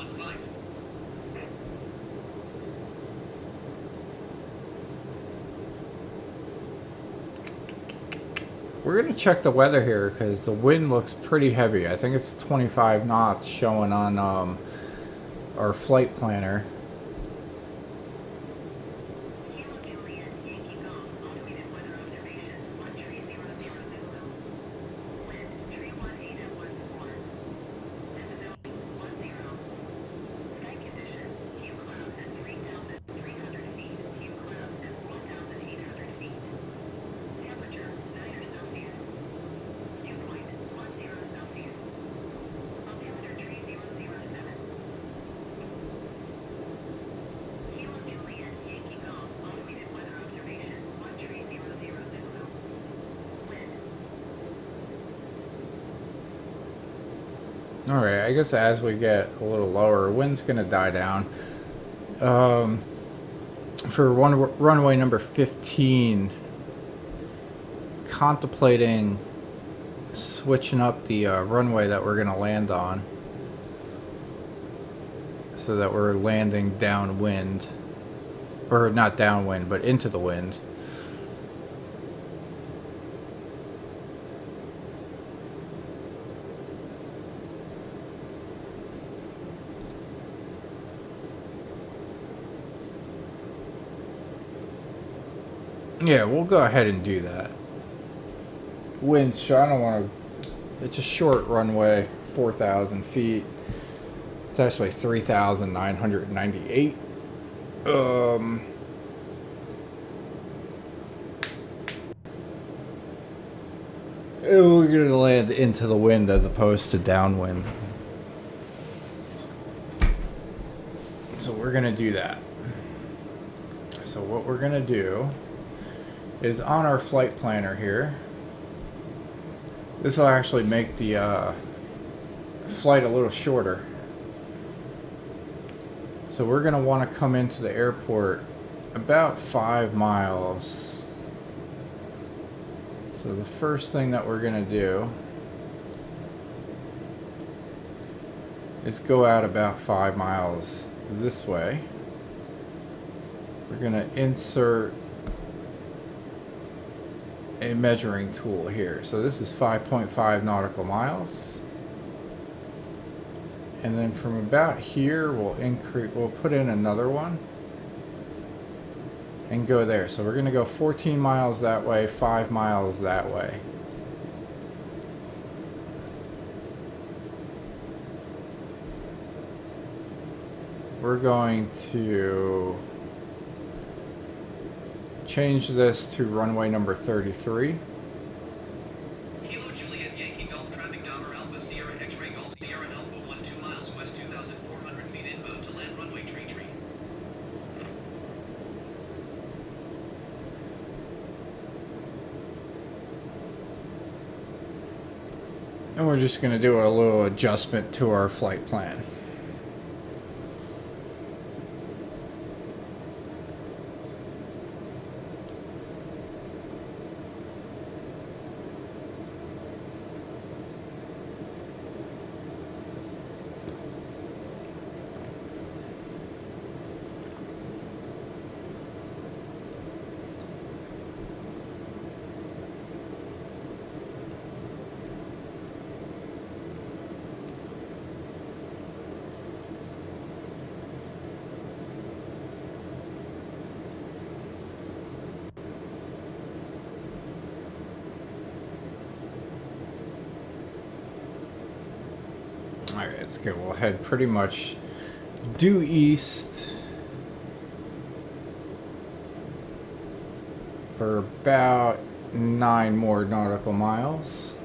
We're going to check the weather here because the wind looks pretty heavy. I think it's 25 knots showing on our flight planner. Alright, I guess as we get a little lower, wind's going to die down. For runway number 15, contemplating switching up the runway that we're going to land on so that we're landing downwind, or not downwind, but into the wind. Yeah, we'll go ahead and do that. Wind, I don't want to. It's a short runway, 4,000 feet. It's actually 3,998. We're gonna land into the wind as opposed to downwind. So we're gonna do that. So what we're gonna do is on our flight planner here. This will actually make the flight a little shorter. So we're going to want to come into the airport about 5 miles. So the first thing that we're going to do is go out about 5 miles this way. We're going to insert a measuring tool here. So this is 5.5 nautical miles. And then from about here, we'll put in another one and go there. So we're going to go 14 miles that way, 5 miles that way. We're going to change this to runway number 33. Kilo Juliet Yankee Golf traffic Dahmer Alpha Sierra X-ray Golf Sierra Alpha 12 miles west 2,400 feet inbound to land runway tree. And we're just going to do a little adjustment to our flight plan. Alright, let's go. We'll head pretty much due east for about 9 more nautical miles.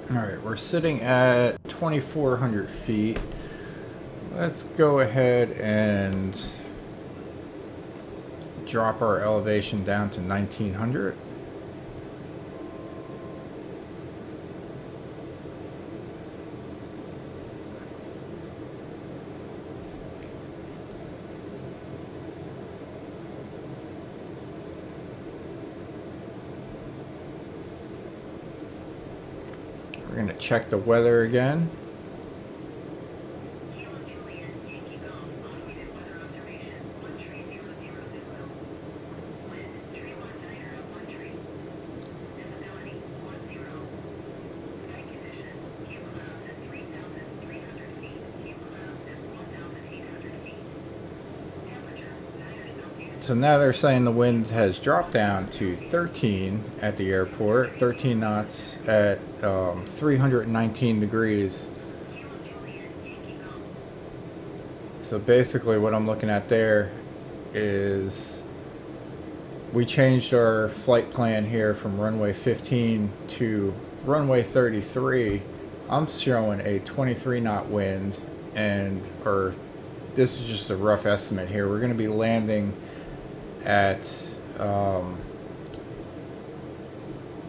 Alright, we're sitting at 2,400 feet. Let's go ahead and drop our elevation down to 1,900. We're going to check the weather again. So now they're saying the wind has dropped down to 13 at the airport, 13 knots at 319 degrees. So basically what I'm looking at there is we changed our flight plan here from runway 15 to runway 33. I'm showing a 23 knot wind and or this is just a rough estimate here. We're going to be landing at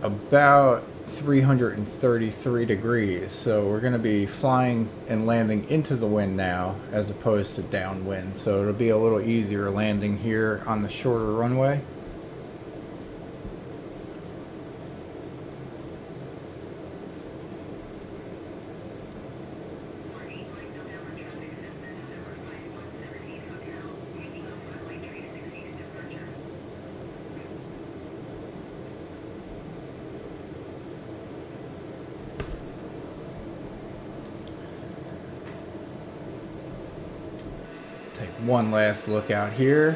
about 333 degrees. So we're going to be flying and landing into the wind now as opposed to downwind. So it'll be a little easier landing here on the shorter runway. Take one last look out here.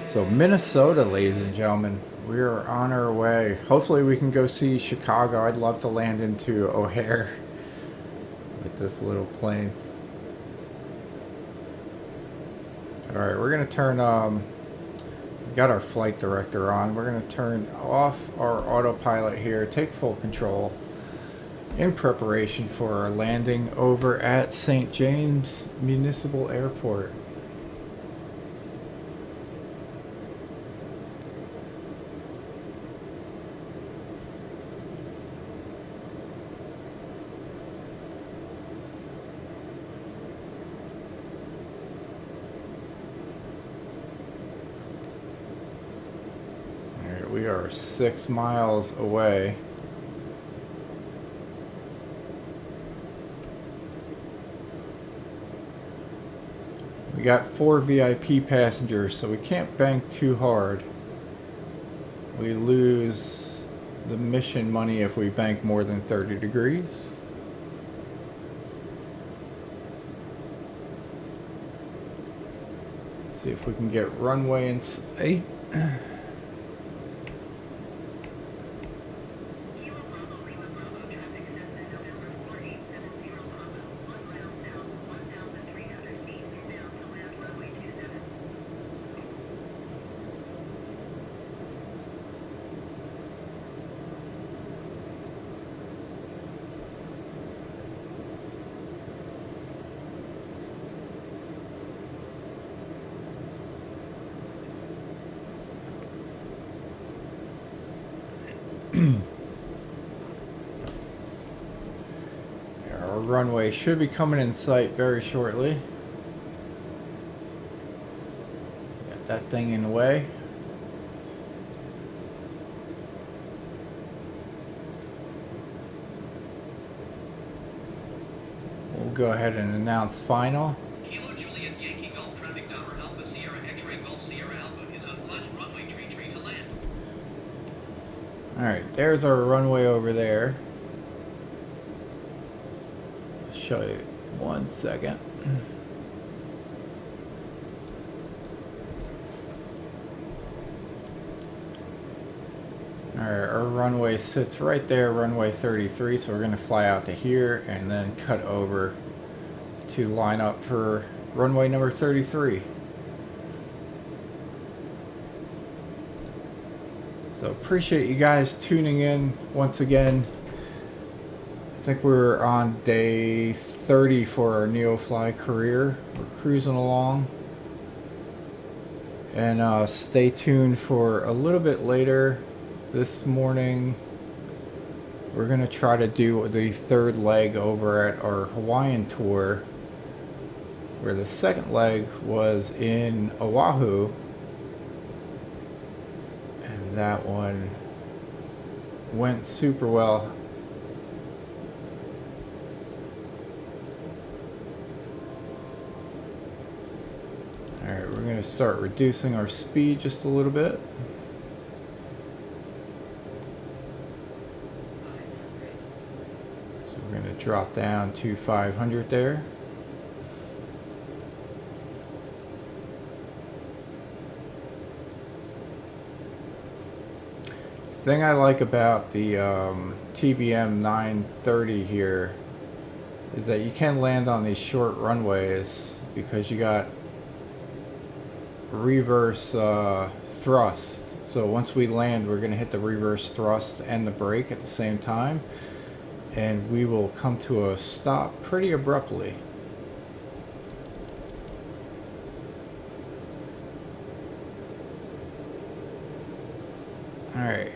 So Minnesota, ladies and gentlemen, we are on our way. Hopefully we can go see Chicago. I'd love to land into O'Hare with this little plane. Alright, we're going to turn, we got our flight director on. We're going to turn off our autopilot here, take full control, in preparation for our landing over at St. James Municipal Airport. All right, we are 6 miles away. We got 4 VIP passengers, so we can't bank too hard. We lose the mission money if we bank more than 30 degrees. Let's see if we can get runway in sight. Our runway should be coming in sight very shortly. Got that thing in the way. We'll go ahead and announce final. Kilo Juliet Yankee Golf traffic number Alpha Sierra X-ray Golf Sierra Alpha is on final runway tree to land. Alright, there's our runway over there. I'll show you 1 second. Alright, our runway sits right there, runway 33, so we're going to fly out to here and then cut over to line up for runway number 33. So appreciate you guys tuning in once again. I think we're on day 30 for our NeoFly Career. We're cruising along. And stay tuned for a little bit later this morning. We're going to try to do the third leg over at our Hawaiian tour, where the second leg was in Oahu. And that one went super well. Alright, we're going to start reducing our speed just a little bit. So we're going to drop down to 500 there. The thing I like about the TBM 930 here is that you can land on these short runways because you got reverse thrust. So once we land, we're going to hit the reverse thrust and the brake at the same time, and we will come to a stop pretty abruptly. Alright.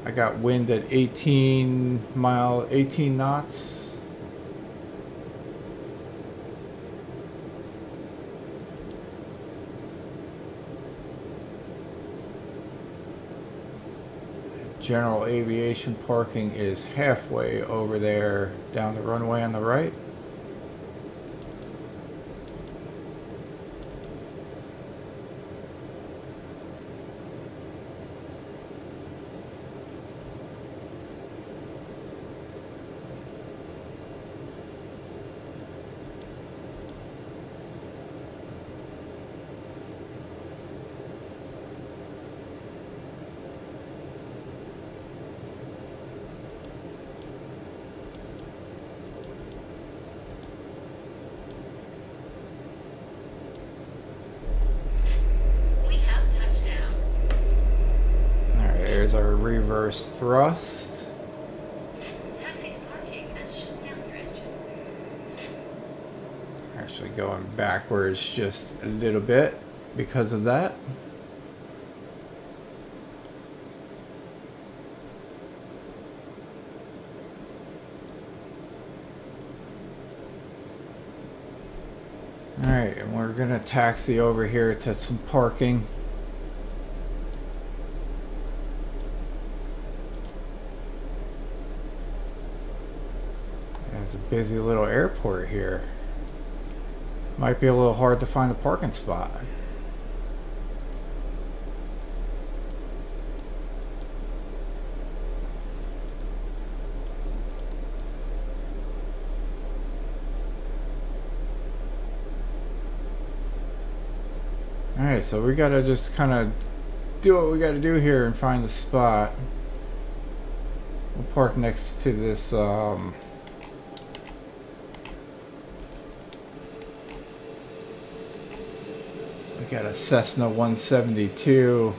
I got wind at 18 knots. General aviation parking is halfway over there down the runway on the right. Our reverse thrust. Taxi to parking and shut down your engine. Actually going backwards just a little bit because of that. Alright, and we're gonna taxi over here to some parking. It's a busy little airport here. Might be a little hard to find a parking spot. Alright, so we gotta just kind of do what we gotta do here and find the spot. We'll park next to this we got a Cessna 172.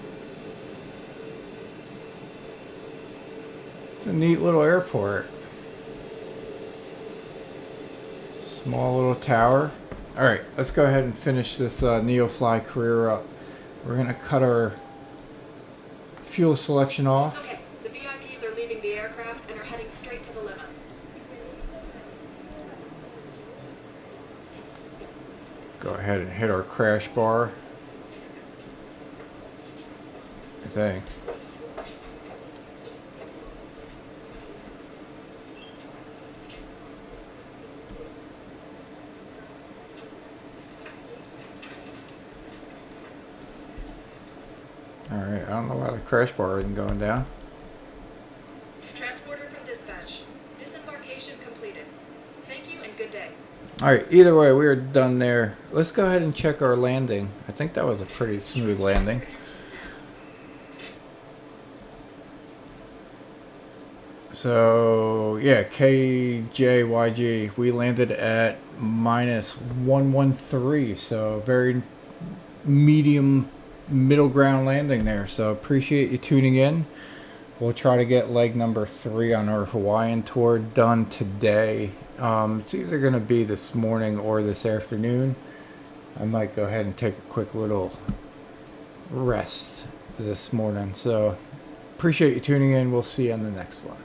It's a neat little airport. Small little tower. Alright, let's go ahead and finish this NeoFly Career up. We're going to cut our fuel selection off. Okay, the VIPs are leaving the aircraft and are heading straight to the limo. Go ahead and hit our crash bar. I think. Alright, I don't know why the crash bar isn't going down. Transporter from dispatch. Disembarkation completed. Thank you and good day. Alright, either way, we are done there. Let's go ahead and check our landing. I think that was a pretty smooth landing. So, yeah, KJYG, we landed at -113, so very medium middle ground landing there. So appreciate you tuning in. We'll try to get leg number 3 on our Hawaiian tour done today. It's either going to be this morning or this afternoon. I might go ahead and take a quick little rest this morning. So appreciate you tuning in. We'll see you on the next one.